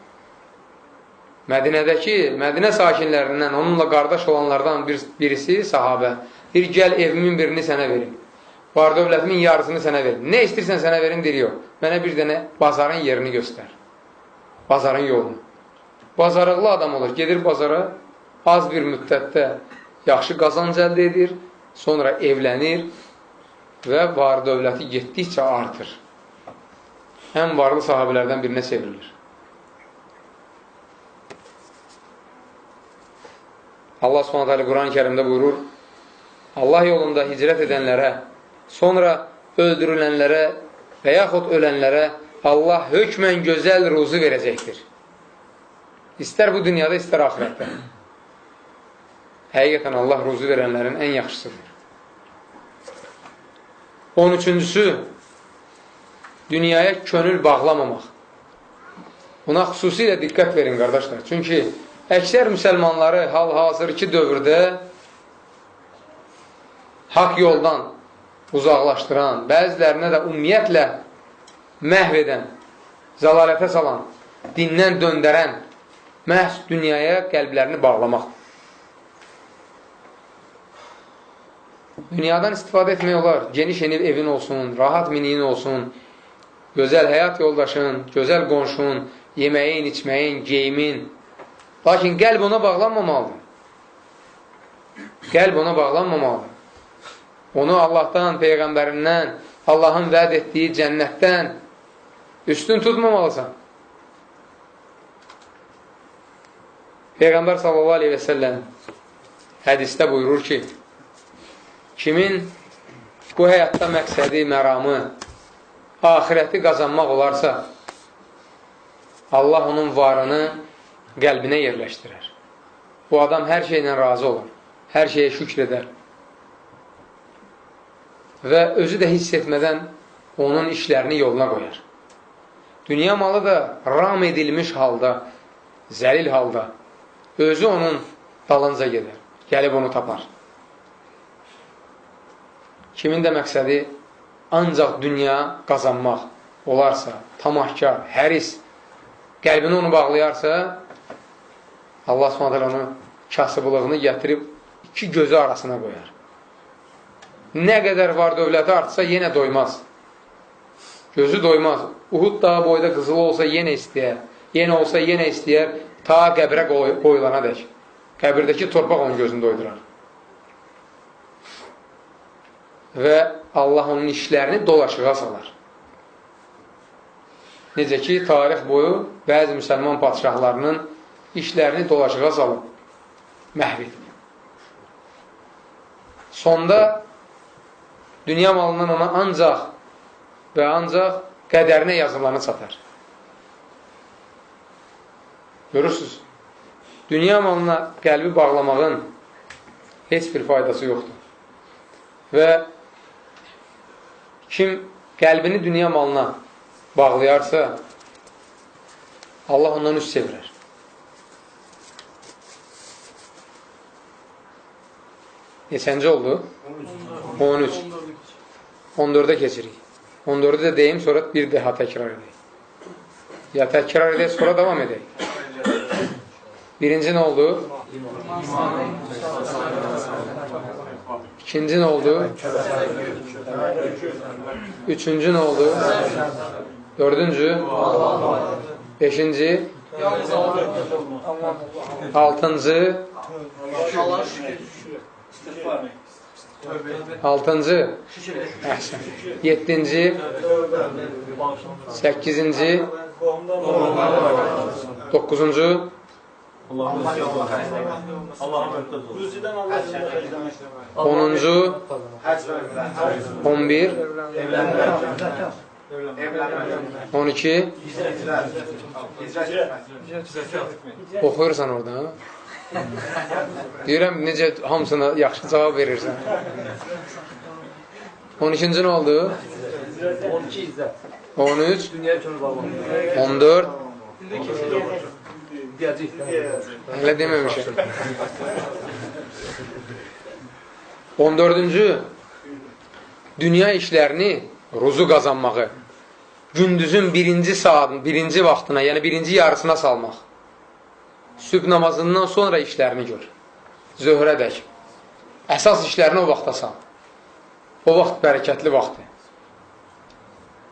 Mədinə sakinlərindən, onunla qardaş olanlardan birisi sahabə, bir gəl evimin birini sənə verim, var dövlətimin yarısını sənə verim, nə istirsən sənə verim, deyir, yox, mənə bir dənə bazarın yerini göstər, bazarın yolunu. Bazarıqlı adam olur, gedir bazara, az bir müddətdə yaxşı qazanc əldə edir, sonra evlənir və var dövləti getdikcə artır. Ən varlı sahabələrdən birinə çevrilir. Allah Subhanahu Quran-ı Kərimdə buyurur, Allah yolunda hicrət edənlərə, sonra öldürülənlərə və yaxud ölənlərə Allah hökmən gözəl ruzu verəcəkdir. İstər bu dünyada, istər axirətdə. Həqiqətən Allah ruzu verənlərin ən yaxşısıdır. 13-cüsü, dünyaya könül bağlamamaq. Buna xüsusilə diqqət verin, qardaşlar. Çünki əksər müsəlmanları hal-hazırki dövrdə haqq yoldan uzaqlaşdıran, bəzilərinə də ümumiyyətlə məhv edən, zəlalətə salan, dindən döndərən məhz dünyaya qəlblərini bağlamaq. Dünyadan istifadə etmək olar. Geniş evin olsun, rahat miniyin olsun, gözəl həyat yoldaşın, gözəl qonşun, yeməyin, içməyin, geyimin. Lakin qəlb ona bağlanmamalıdır. Qəlb ona bağlanmamalıdır. Onu Allahdan, Peyğəmbərindən, Allahın vəd etdiyi cənnətdən üstün tutmamalısan. Peyğəmbər sallallahu aleyhi və səlləm hədisdə buyurur ki, kimin bu həyatda məqsədi, məramı, ahirəti qazanmaq olarsa, Allah onun varını qəlbinə yerləşdirər. Bu adam hər şeylə razı olur, hər şeyə şükr edər və özü də hiss etmədən onun işlərini yoluna qoyar. Dünya malı da ram edilmiş halda, zəlil halda, özü onun dalınca gedər, gəlib onu tapar. Kimin də məqsədi ancaq dünya qazanmaq olarsa, tamahkar, həris, qəlbini onu bağlayarsa, Allah s.ə.v. onu kasıblığını gətirib iki gözü arasına qoyar. Nə qədər var dövləti artsa yenə doymaz. Gözü doymaz. Uhud dağı boyda qızılı olsa yenə istəyər. Yenə olsa yenə istəyər. Ta qəbrə qoyulana dək. Qəbirdəki torpaq onun gözünü doydurar. Və Allah onun işlərini dolaşığa salar. Necə ki, tarix boyu bəzi müsəlman padişahlarının işlərini dolaşığa salıb, məhv etmir. Sonda dünya malından ona ancaq və ancaq qədərinə yazılanı çatar. Görürsünüz, dünya malına qəlbi bağlamağın heç bir faydası yoxdur. Və kim qəlbini dünya malına bağlayarsa, Allah ondan üst çevirər. Neçənci oldu? 13. 14-ə keçirik. 14-ü də deyim, sonra bir daha təkrar edək. Ya təkrar edək, sonra davam edək. Birinci nə oldu? İkinci nə oldu? Üçüncü nə oldu? Dördüncü? Beşinci? Altıncı? Altıncı? Yeddinci? Səkkizinci? Doqquzuncu? Onuncu? 11? 12? Oxuyursan orada, ha? Deyirəm, necə hamısına yaxşı cavab verirsən. 12-ci nə oldu?
12 izzət.
13? 14? Hələ deməmişəm. 14-cü dünya işlərini, ruzu qazanmağı gündüzün birinci saatın, birinci vaxtına, yəni birinci yarısına salmaq. Sübh namazından sonra işlərini gör. Zöhrədək. Əsas işlərini o vaxta sal. O vaxt bərəkətli vaxtdır.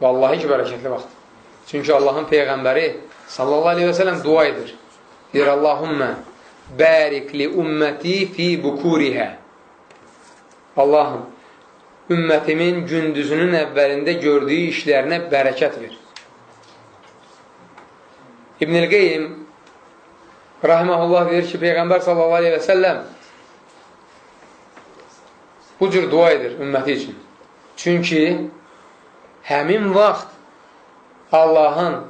Vallahi ki, bərəkətli vaxtdır. Çünki Allahın Peyğəmbəri sallallahu aleyhi və sələm dua edir. Deyir, Allahümmə bərik li ümməti fi bukurihə. Allahım, ümmətimin gündüzünün əvvəlində gördüyü işlərinə bərəkət ver. İbn-i Qeym rahiməhullah deyir ki, Peyğəmbər sallallahu aleyhi və səlləm bu cür dua edir ümməti üçün. Çünki həmin vaxt Allahın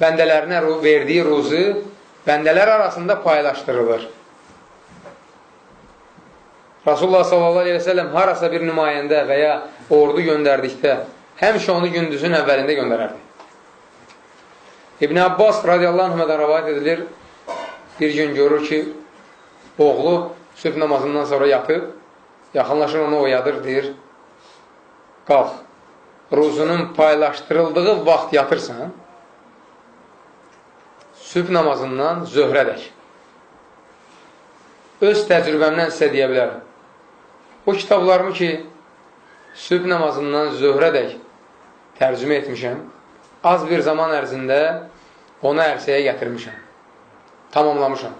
bəndələrinə verdiyi ruzu bəndələr arasında paylaşdırılır. Rasulullah sallallahu aleyhi və səlləm harasa bir nümayəndə və ya ordu göndərdikdə həmişə onu gündüzün əvvəlində göndərərdi. İbn Abbas radiyallahu anhümədən rəvayət edilir, bir gün görür ki, oğlu sübh namazından sonra yatıb, yaxınlaşır onu oyadır, deyir, qalx, ruzunun paylaşdırıldığı vaxt yatırsan, sübh namazından zöhrədək. Öz təcrübəmdən sizə deyə bilərəm. O kitablarımı ki, sübh namazından zöhrədək tərcümə etmişəm, az bir zaman ərzində onu ərsəyə gətirmişəm, tamamlamışam.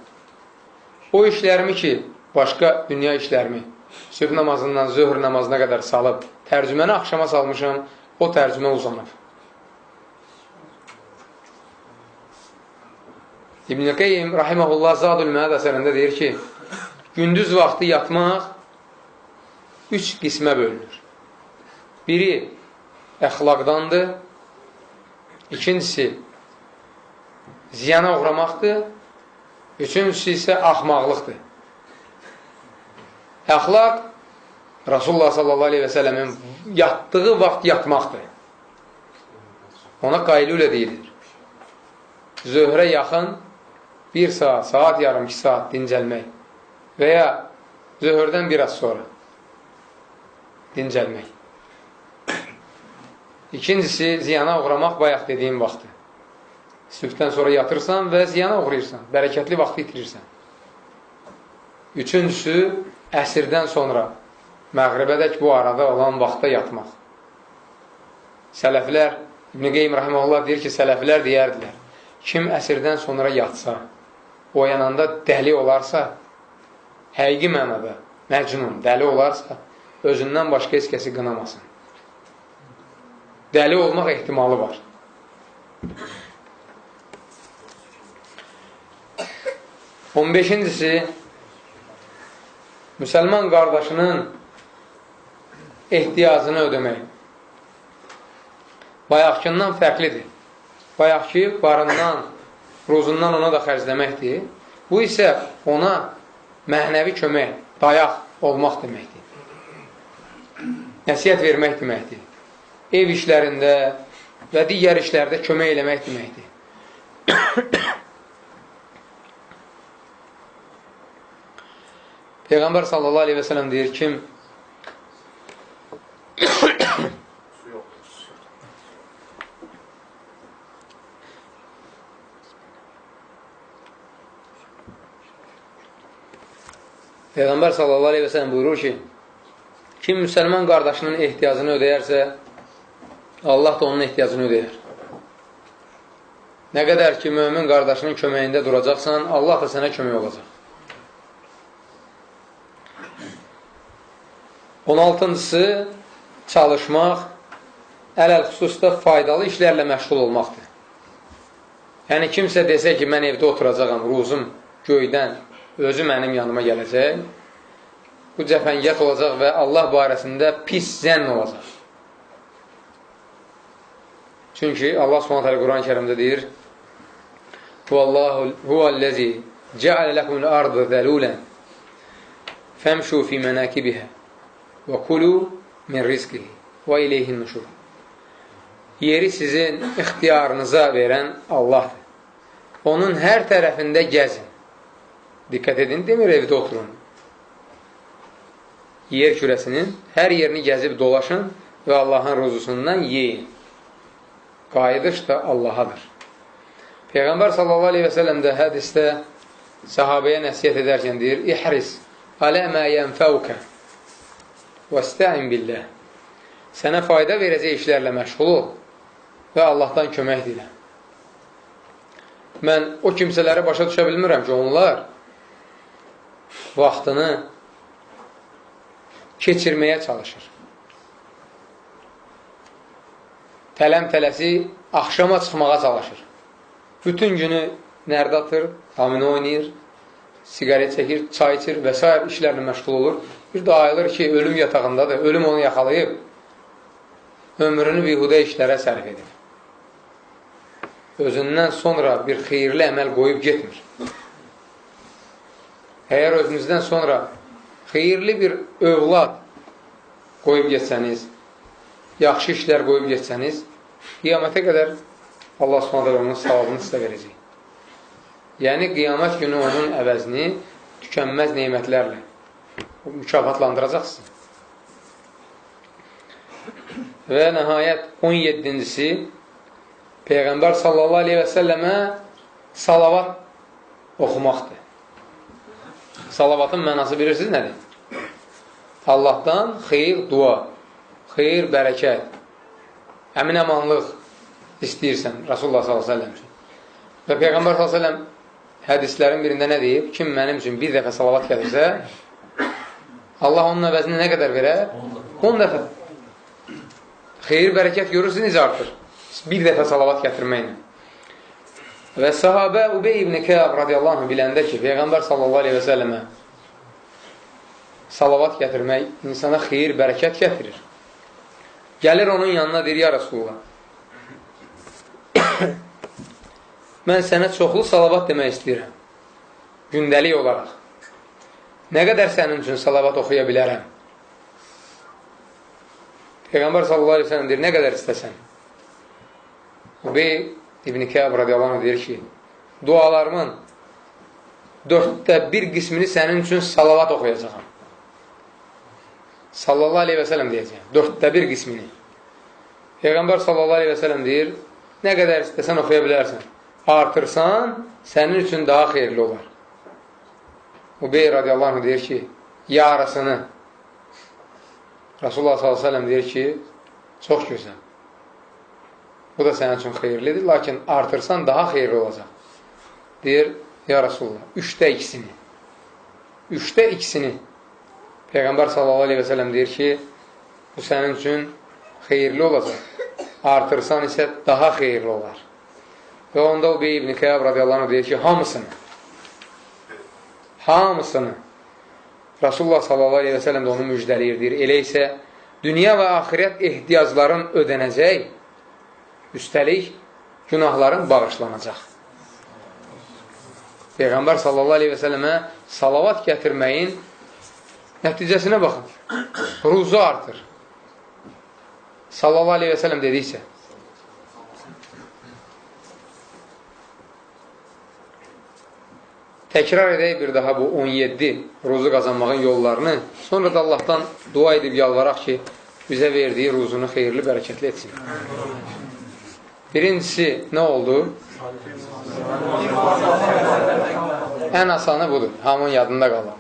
O işlərimi ki, başqa dünya işlərimi, sübh namazından zöhr namazına qədər salıb, tərcüməni axşama salmışam, o tərcümə uzanıb. İbn-i Qeym, rahiməhullah, Zadul Məəd əsərində deyir ki, gündüz vaxtı yatmaq 3 qismə bölünür. Biri əxlaqdandır, ikincisi ziyana uğramaqdır, üçüncüsü isə axmaqlıqdır. Əxlaq, Rasulullah sallallahu aleyhi və sələmin yatdığı vaxt yatmaqdır. Ona qaylülə deyilir. Zöhrə yaxın 1 saat, saat yarım, 2 saat dincəlmək və ya zöhrdən biraz sonra dincəlmək. İkincisi, ziyana uğramaq bayaq dediyim vaxtdır. Sübhdən sonra yatırsan və ziyana uğrayırsan, bərəkətli vaxtı itirirsən. Üçüncüsü, əsrdən sonra məğribədək bu arada olan vaxtda yatmaq. Sələflər, İbn-i Qeym Rahiməhullah deyir ki, sələflər deyərdilər, kim əsrdən sonra yatsa, oyananda dəli olarsa, həqiqi mənada, məcnun, dəli olarsa, özündən başqa heç kəsi qınamasın. Dəli olmaq ehtimalı var. On beşincisi, müsəlman qardaşının ehtiyacını ödəmək. Bayaqkından fərqlidir. Bayaqki barından, ruzundan ona da xərcləməkdir. Bu isə ona mənəvi kömək, dayaq olmaq deməkdir. Nəsiyyət vermək deməkdir. Ev işlərində və digər işlərdə kömək eləmək deməkdir. Peyğəmbər sallallahu aleyhi və sələm deyir, kim Peyğəmbər sallallahu aleyhi və sələm buyurur ki, kim müsəlman qardaşının ehtiyacını ödəyərsə, Allah da onun ehtiyacını ödəyər. Nə qədər ki, mömin qardaşının köməyində duracaqsan, Allah da sənə kömək olacaq. 16-cısı, çalışmaq, ələl-xüsusda faydalı işlərlə məşğul olmaqdır. Yəni, kimsə desə ki, mən evdə oturacaqam, ruzum göydən, özü mənim yanıma gələcək, bu cəfəngiyyət olacaq və Allah barəsində pis zənn olacaq. Çünki Allah Subhanahu Quran-ı Kərimdə deyir, Huvəl-ləzi cəalə ləkumul ardı zəlulən fəmşu fi mənəkibihə və kulu min rizqihi və ileyhin nuşur. Yeri sizin ixtiyarınıza verən Allahdır. Onun hər tərəfində gəzin. Diqqət edin, demir evdə oturun. Yer kürəsinin hər yerini gəzib dolaşın və Allahın ruzusundan yeyin. Qayıdış da Allahadır. Peyğəmbər sallallahu aleyhi və səlləm də hədisdə sahabəyə nəsiyyət edərkən deyir, İhris alə mə yənfəvkə və istəin billəh. Sənə fayda verəcək işlərlə məşğul ol və Allahdan kömək dilə. Mən o kimsələri başa düşə bilmirəm ki, onlar vaxtını keçirməyə çalışır. Tələm-tələsi axşama çıxmağa çalışır. Bütün günü nərdə atır, domino oynayır, sigaret çəkir, çay içir və s. işlərlə məşğul olur. Bir də ayılır ki, ölüm yatağındadır, ölüm onu yaxalayıb, ömrünü bihudə işlərə sərf edir. Özündən sonra bir xeyirli əməl qoyub getmir. Əgər özünüzdən sonra xeyirli bir övlad qoyub getsəniz, yaxşı işlər qoyub getsəniz, qiyamətə qədər Allah Subhanahu onun savabını sizə verəcək. Yəni, qiyamət günü onun əvəzini tükənməz neymətlərlə mükafatlandıracaqsınız. Və nəhayət 17-cisi Peyğəmbər sallallahu aleyhi və səlləmə salavat oxumaqdır. Salavatın mənası bilirsiniz nədir? Allahdan xeyir, dua, xeyir, bərəkət, əmin-əmanlıq istəyirsən Rasulullah sallallahu aleyhi və səlləm. Və Peyğəmbər sallallahu aleyhi və səlləm hədislərin birində nə deyib? Kim mənim üçün bir dəfə salavat gəlirsə, Allah onun əvəzini nə qədər verər? 10 dəfə. Xeyir, bərəkət görürsünüz artır. Bir dəfə salavat gətirməklə. Və sahabə Ubey ibn Kəb radiyallahu anh biləndə ki, Peyğəmbər sallallahu aleyhi və səlləmə salavat gətirmək insana xeyir, bərəkət gətirir. Gəlir onun yanına deyir, ya Rasulullah, mən sənə çoxlu salavat demək istəyirəm, gündəlik olaraq. Nə qədər sənin üçün salavat oxuya bilərəm? Peyğəmbər sallallahu aleyhi və səlləm deyir, nə qədər istəsən? Ubey ibn Kəb radiyallahu anh deyir ki, dualarımın 1/4 qismini sənin üçün salavat oxuyacaqam. Sallallahu aleyhi və səlləm deyəcəyəm, 1/4 qismini. Peyğəmbər sallallahu aleyhi və səlləm deyir, nə qədər istəsən oxuya bilərsən. artırsan, sənin üçün daha xeyirli olar. Ubey radiyallahu anh deyir ki, yarısını. Rasulullah s.ə.v deyir ki, çox gözəl. Bu da sənin üçün xeyirlidir, lakin artırsan daha xeyirli olacaq. Deyir, ya Rasulullah, 3də 2-sini. 3də 2-sini. Peyğəmbər s.ə.v deyir ki, bu sənin üçün xeyirli olacaq. Artırsan isə daha xeyirli olar. Və onda Ubey ibn Kəab radiyallahu anh deyir ki, hamısını Rasulullah s.ə.v də onu müjdəliyir, deyir. Elə isə dünya və axirət ehtiyacların ödənəcək, üstəlik günahların bağışlanacaq. Peyğəmbər s.ə.və salavat gətirməyin nəticəsinə baxın. Ruzu artır. S.ə.v dediksə. Təkrar edək bir daha bu 17 ruzu qazanmağın yollarını. Sonra da Allahdan dua edib yalvaraq ki, bizə verdiyi ruzunu xeyirli, bərəkətli etsin. Birincisi nə oldu? Ən asanı budur. Hamının yadında qalır.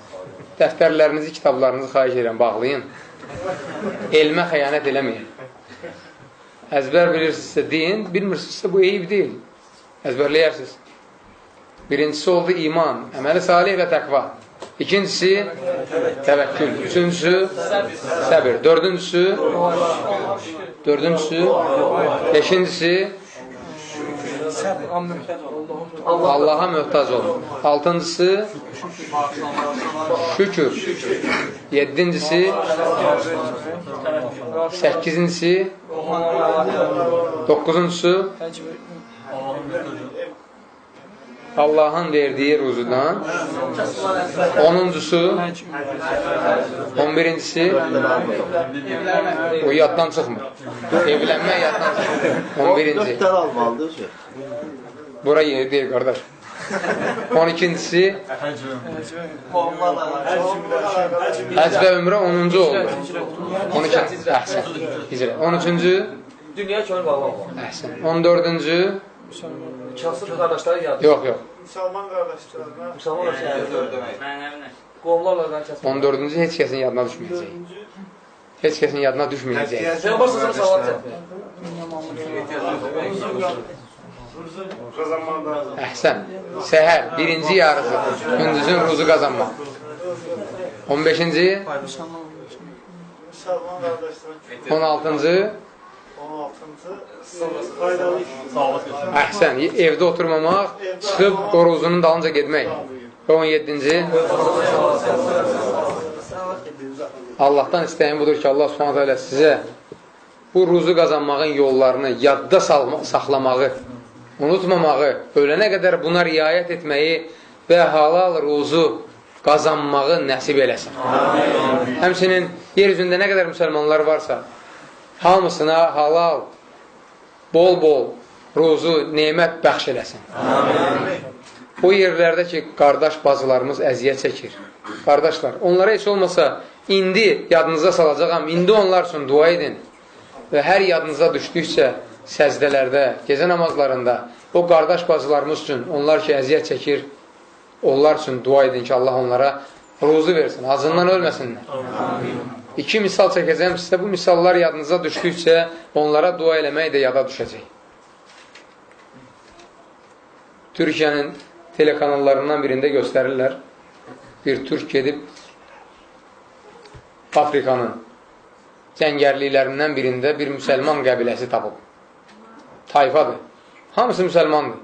Dəftərlərinizi, kitablarınızı xahiş edirəm, bağlayın. Elmə xəyanət eləməyin. Əzbər bilirsinizsə deyin, bilmirsinizsə bu eyib deyil. Əzbərləyərsiniz. Birincisi oldu iman, əməli salih və təqva. İkincisi təvəkkül. Üçüncüsü səbir. Dördüncüsü beşincisi Allaha möhtac olun. Altıncısı şükür. Yedincisi səkizincisi dokuzuncusu Allah'ın verdiği ruzudan, 10'uncusu, 11'incisi o yattan çıkmır. Evlenme yattan çıkmır. 11'inci. Burayı yeni değil kardeş. 12'incisi Həc və Ümrə 10'uncu oldu. 12. Əhsən. Hicrə. 13-cü
Dünya könül bağlam.
Əhsən. 14-cü
Kasıb qardaşları yadır.
Yox.
Müsəlman qardaşlarına.
Müsəlman qardaşları. Qovlarla kasıb.
14-cü heç kəsin yadına düşməyəcək. Heç kəsin yadına düşməyəcək.
Sən başlasın salat çək.
Əhsən. Səhər, birinci yarısı. Gündüzün ruzu qazanmaq. 15-ci 16-cı Əhsən, evdə oturmamaq, çıxıb o ruzunun dalınca getmək. Və 17-ci Allahdan istəyən budur ki, Allah s.ə.v. sizə bu ruzu qazanmağın yollarını yadda saxlamağı, unutmamağı, ölənə qədər buna riayət etməyi və halal ruzu qazanmağı nəsib eləsin. Həmçinin yer üzündə nə qədər müsəlmanlar varsa, hamısına halal, bol-bol ruzu, nemət bəxş eləsin. O yerlərdə ki, qardaş bacılarımız əziyyət çəkir. Qardaşlar, onlara heç olmasa indi yadınıza salacağam, indi onlar üçün dua edin. Və hər yadınıza düşdükcə səzdələrdə, gecə namazlarında o qardaş bacılarımız üçün, onlar ki, əziyyət çəkir, onlar üçün dua edin ki, Allah onlara ruzu versin, acından ölməsinlər. İki misal çəkəcəm sizə, bu misallar yadınıza düşdükcə onlara dua eləmək də yada düşəcək. Türkiyənin telekanallarından birində göstərirlər. Bir Türk gedib Afrikanın cəngərliklərindən birində bir müsəlman qəbiləsi tapıb. Tayfadır. Hamısı müsəlmandır.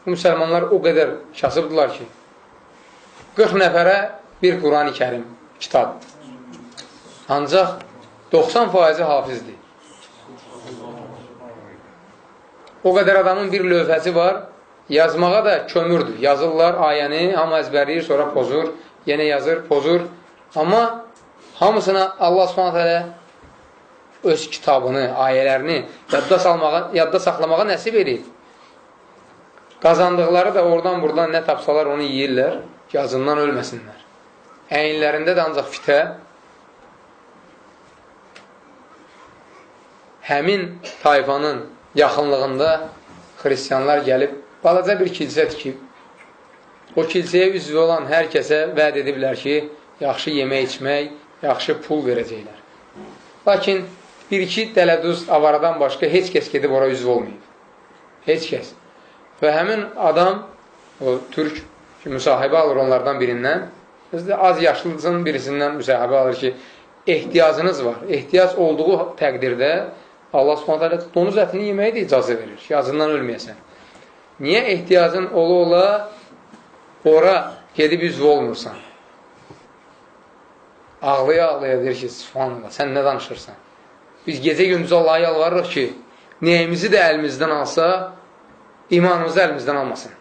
Bu müsəlmanlar o qədər kasıbdırlar ki, 40 nəfərə bir Quran-ı Kərim kitab. Ancaq 90% hafizdir. O qədər adamın bir lövhəsi var, yazmağa da kömürdür. Yazırlar ayəni, hamı əzbərləyir, sonra pozur, yenə yazır, pozur. Amma hamısına Allah s.ə.v. öz kitabını, ayələrini yadda saxlamağa nəsib edir. Qazandıqları da oradan-buradan nə tapsalar onu yeyirlər ki, acından ölməsinlər. Əyinlərində də ancaq fitə həmin tayfanın yaxınlığında xristiyanlar gəlib, balaca bir kilsə tikib, o kilsəyə üzv olan hər kəsə vəd ediblər ki, yaxşı yemək içmək, yaxşı pul verəcəklər. Lakin bir-iki dələduz avaradan başqa heç kəs gedib ora üzv olmayıb. Heç kəs. Və həmin adam, o türk ki, müsahibə alır onlardan birindən, az yaşlıcın birisindən müsahibə alır ki, ehtiyacınız var. Ehtiyac olduğu təqdirdə Allah Subhanahu donuz ətini yeməyə də icazə verir ki, acından ölməyəsən. Niyə ehtiyacın ola ora gedib üzv olmursan? Ağlaya-ağlaya deyir ki, Subhanallah, sən nə danışırsan? Biz gecə-gündüz Allah'a yalvarırıq ki, neyimizi də əlimizdən alsa, imanımızı əlimizdən almasın.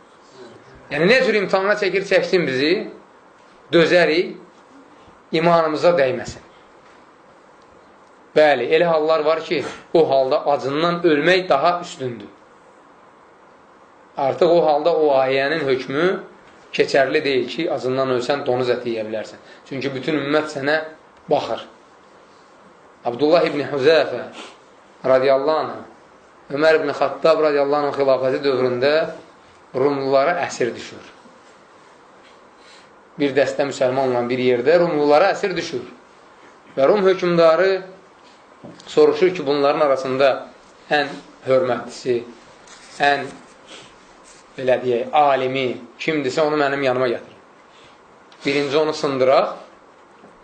Yəni, nə cür imtihana çəksin bizi, dözərik, imanımıza dəyməsin. Bəli, elə hallar var ki, o halda acından ölmək daha üstündür. Artıq o halda o ayənin hökmü keçərli deyil ki, acından ölsən, donuz əti yeyə bilərsən. Çünki bütün ümmət sənə baxır. Abdullah ibn Hüzəfə radiyallahu anh, Ömər ibn Xattab radiyallahu anh xilafəti dövründə Rumlulara əsir düşür. Bir dəstə müsəlman olan bir yerdə Rumlulara əsir düşür. Və Rum hökümdarı soruşur ki, bunların arasında ən hörmətlisi, ən belə deyək, alimi kimdirsə onu mənim yanıma gətirin. Birinci onu sındıraq,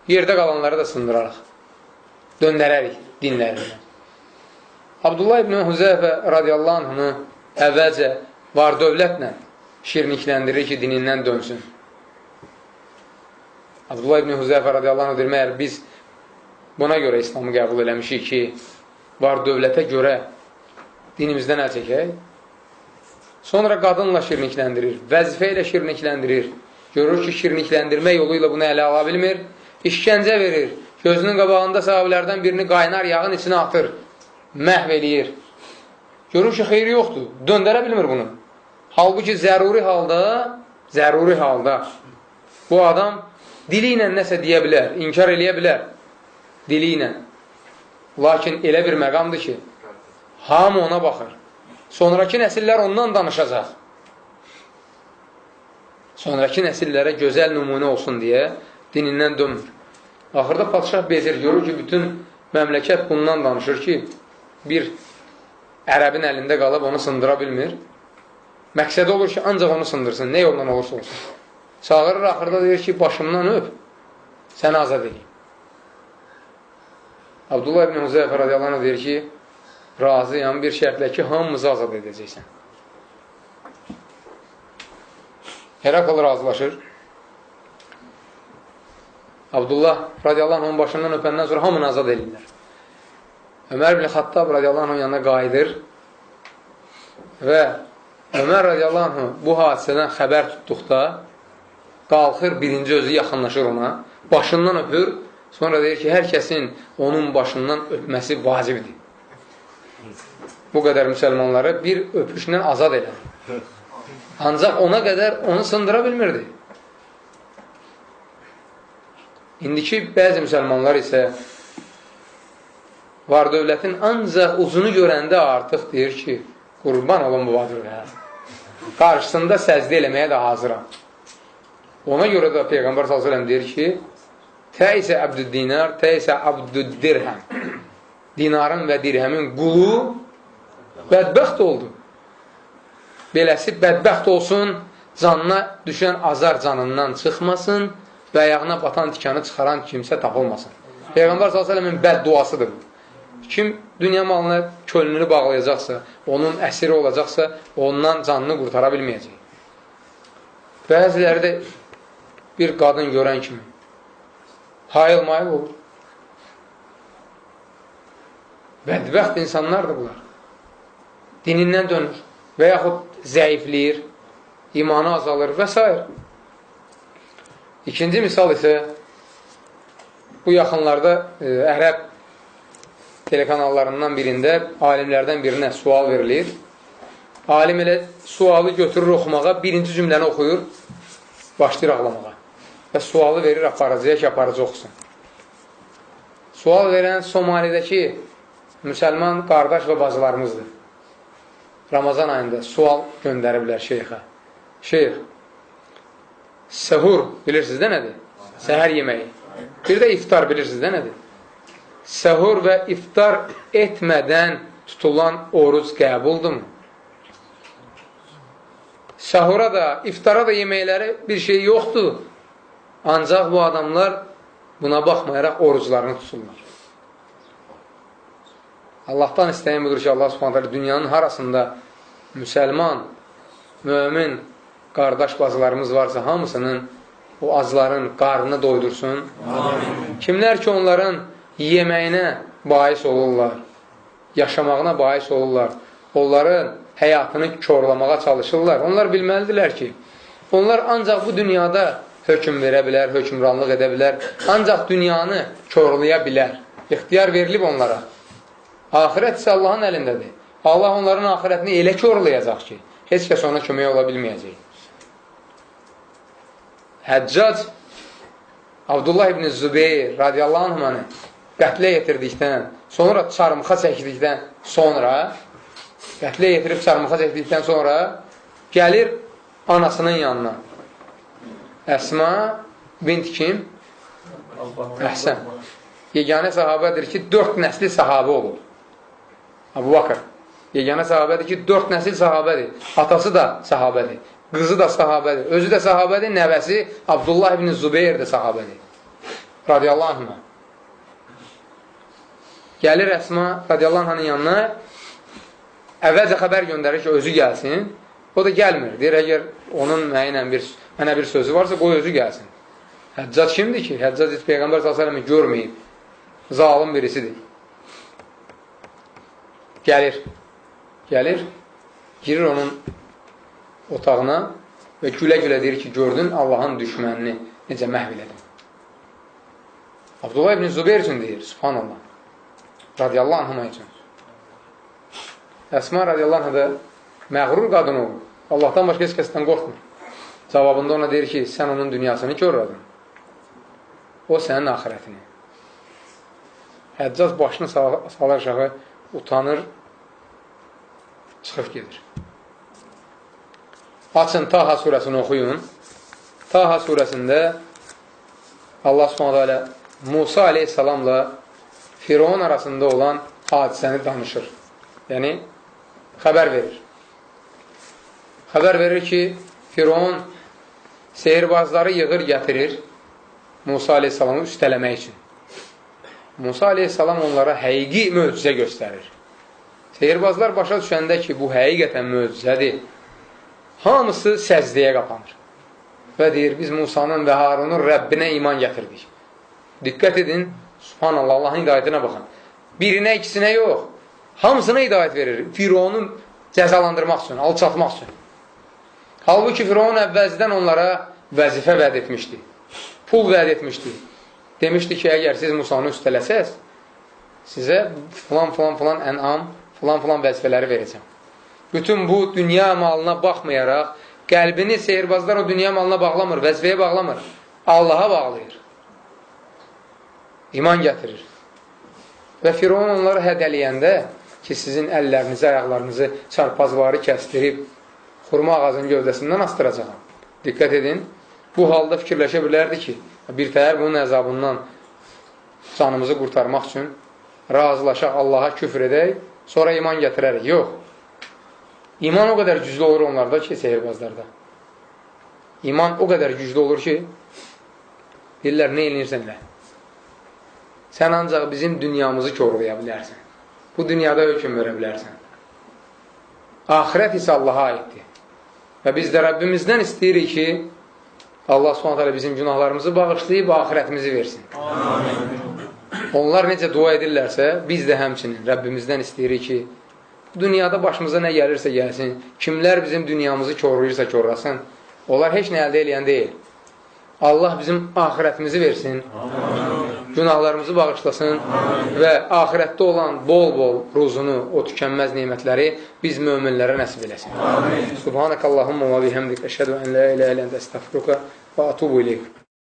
yerdə qalanları da sındıraraq. Döndərərik dinlərindən. Abdullah ibn Hüzəfə radiyallahu anhını əvvəlcə var dövlətlə şirnikləndirir ki, dinindən dönsün. Abdullah ibn Hüzəfə radiyallahu anh deyir, məyər biz buna görə İslamı qəbul eləmişik ki, var dövlətə görə dinimizdən əl çəkək. Sonra qadınla şirnikləndirir, vəzifə ilə şirnikləndirir. Görür ki, şirnikləndirmə yolu ilə bunu ələ ala bilmir. İşkəncə verir. Gözünün qabağında sahabilərdən birini qaynar yağın içine atır. Məhv eləyir. Görür ki, xeyri yoxdur. Döndərə bilmir bunu. Halbuki zəruri halda bu adam dili ilə nəsə deyə bilər, inkar eləyə bilər. Dili ilə. Lakin elə bir məqamdır ki, hamı ona baxır. Sonraki nəsillər ondan danışacaq. Sonraki nəsillərə gözəl nümunə olsun deyə dinindən dönmür. Axırda padişah bezir, görür ki, bütün məmləkət bundan danışır ki, bir ərəbin əlində qalıb onu sındıra bilmir. Məqsədi olur ki, ancaq onu sındırsın, nə yoldan olursa olsun. Çağırır, axırda deyir ki, başımdan öp, səni azad edeyim. Abdullah ibn Hüzəfə radiyallahu anh deyir ki, razıyam bir şərtlə ki, hamımızı azad edəcəksən. Herakl razılaşır. Abdullah radiyallahu anh onun başından öpəndən sonra hamını azad edirlər. Ömər ibn Xattab radiyallahu anh yanına qayıdır və Ömər radiyallahu anh bu hadisədən xəbər tutduqda qalxır, birinci özü yaxınlaşır ona, başından öpür, sonra deyir ki, hər kəsin onun başından öpməsi vacibdir. Bu qədər müsəlmanları bir öpüşlə azad edir. Ancaq ona qədər onu sındıra bilmirdi. İndiki bəzi müsəlmanlar isə var dövlətin ancaq uzunu görəndə artıq deyir ki, qurban olun bu vadırda. Qarşısında səzdə eləməyə də hazıram. Ona görə də Peyğəmbər s.ə.v deyir ki, Təisə əbdüd-dinar, təisə əbdüd-dirhəm. Dinarın və dirhəmin qulu bədbəxt oldu. Beləsi bədbəxt olsun, canına düşən azar canından çıxmasın və ayağına batan tikanı çıxaran kimsə tapılmasın. Peyğəmbər s.ə.v-in bədduasıdır bu. Kim dünya malına könlünü bağlayacaqsa, onun əsiri olacaqsa, ondan canını qurtara bilməyəcək. Bəziləri də bir qadın görən kimi hayıl-mayıl olur. Bədbəxt insanlardır bunlar. Dinindən dönür və yaxud zəifləyir, imanı azalır və s. İkinci misal isə bu yaxınlarda ərəb telekanallarından birində alimlərdən birinə sual verilir. Alim elə sualı götürür oxumağa, birinci cümləni oxuyur, başlayır ağlamağa. Və sualı verir aparıcıya ki, aparıcı oxusun. Sual verən Somalidəki müsəlman qardaş və bacılarımızdır. Ramazan ayında sual göndəriblər şeyxə. Şeyx, səhur bilirsiniz də nədir? Səhər yeməyi. Bir də iftar bilirsiniz də nədir? Səhur və iftar etmədən tutulan oruc qəbuldurmu? Səhura da, iftara da yeməkləri bir şey yoxdur. Ancaq bu adamlar buna baxmayaraq oruclarını tuturlar. Allahdan istəyən budur ki, Allah subhanətə dünyanın harasında müsəlman, mömin, qardaş bazılarımız varsa hamısının o acların qarnını doydursun. Amin. Kimlər ki onların yeməyinə bais olurlar, yaşamağına bais olurlar, onların həyatını korlamağa çalışırlar. Onlar bilməlidirlər ki, onlar ancaq bu dünyada hökm verə bilər, hökmranlıq edə bilər, ancaq dünyanı korlaya bilər. İxtiyar verilib onlara. Ahirət isə Allahın əlindədir. Allah onların ahirətini elə korlayacaq ki, heç kəs ona kömək ola bilməyəcək. Həccac Abdullah ibn Zübeyir radiyallahu anhmanı qətlə yetirdikdən, sonra çarmıxa çəkdikdən sonra, qətlə yetirib çarmıxa çəkdikdən sonra gəlir anasının yanına. Əsma bint kim? Əhsən. Yeganə sahabədir ki, 4 nəsli sahabə olur. Abu Bakır. Yeganə sahabədir ki, 4 nəsil sahabədir. Atası da sahabədir. Qızı da sahabədir. Özü də sahabədir. Nəvəsi Abdullah ibn Zübeyir də sahabədir. Radiyallahu anhına. Gəlir Əsma radiyallahu anhının yanına, əvvəlcə xəbər göndərir ki, özü gəlsin. O da gəlmir. Deyir, əgər onun mənə bir sözü varsa, qoy özü gəlsin. Həccac kimdir ki? Həccac Peyğəmbər s.ə.v görməyib. Zalim birisidir. Gəlir, girir onun otağına və gülə-gülə deyir ki, gördün Allahın düşmənini necə məhv elədim. Abdullah ibn Zübeyir üçün deyir, subhanallah, radiyallahu anhına üçün. Əsma radiyallahu anhına da məğrur qadın olur. Allahdan başqa heç kəsdən qorxmur. Cavabında ona deyir ki, sən onun dünyasını körradın. O sənin ahirətini. Həccac başını salar aşağı, utanır, çıxıb gedir. Açın Taha surəsini oxuyun. Taha surəsində Allah s.ə.v. Musa aleyhissalamla Firon arasında olan hadisəni danışır. Yəni, xəbər verir. Xəbər verir ki, Firon seyirbazları yığır, gətirir Musa aleyhissalamı üstələmək üçün. Musa aleyhissalam onlara həqiqi möcüzə göstərir. Seyirbazlar başa düşəndə ki, bu həqiqətən möcüzədir, hamısı səcdəyə qapanır. Və deyir, biz Musanın və Harunun Rəbbinə iman gətirdik. Diqqət edin, subhanallah, Allahın hidayətinə baxın. Birinə, ikisinə yox, hamısına hidayət verir. Fironu cəzalandırmaq üçün, alçatmaq üçün. Halbuki Firon əvvəlcədən onlara vəzifə vəd etmişdi. Pul vəd etmişdi. Demişdi ki, əgər siz Musanı üstələsəz, sizə filan ənam, filan vəzifələri verəcəm. Bütün bu dünya malına baxmayaraq, qəlbini seyirbazlar o dünya malına bağlamır, vəzifəyə bağlamır. Allaha bağlayır. İman gətirir. Və Firon onları hədəliyəndə ki, sizin əllərinizi, ayaqlarınızı çarpazvarı kəstirib, xurma ağacının gövdəsindən astıracaqam. Diqqət edin, bu halda fikirləşə bilərdi ki, bir təhər bunun əzabından canımızı qurtarmaq üçün razılaşaq, Allaha küfr edək, sonra iman gətirərik. Yox. İman o qədər güclü olur onlarda ki, seyirbazlarda. İman o qədər güclü olur ki, deyirlər, nə eləyirsən elə? Sən ancaq bizim dünyamızı korlaya bilərsən. Bu dünyada hökm verə bilərsən. Ahirət isə Allaha aiddir. Və biz də Rəbbimizdən istəyirik ki, Allah subhanətələ bizim günahlarımızı bağışlayıb ahirətimizi versin. Amin. Onlar necə dua edirlərsə, biz də həmçinin Rəbbimizdən istəyirik ki, dünyada başımıza nə gəlirsə gəlsin, kimlər bizim dünyamızı korlayırsa korlasın, onlar heç nə əldə eləyən deyil. Allah bizim ahirətimizi versin, günahlarımızı bağışlasın və ahirətdə olan bol-bol ruzunu, o tükənməz nemətləri biz möminlərə nəsib eləsin. Subhanəkallahumma və bihəmdik, əşhədu ən la ilə ələn də əstəğfiruka və atubu ileyk.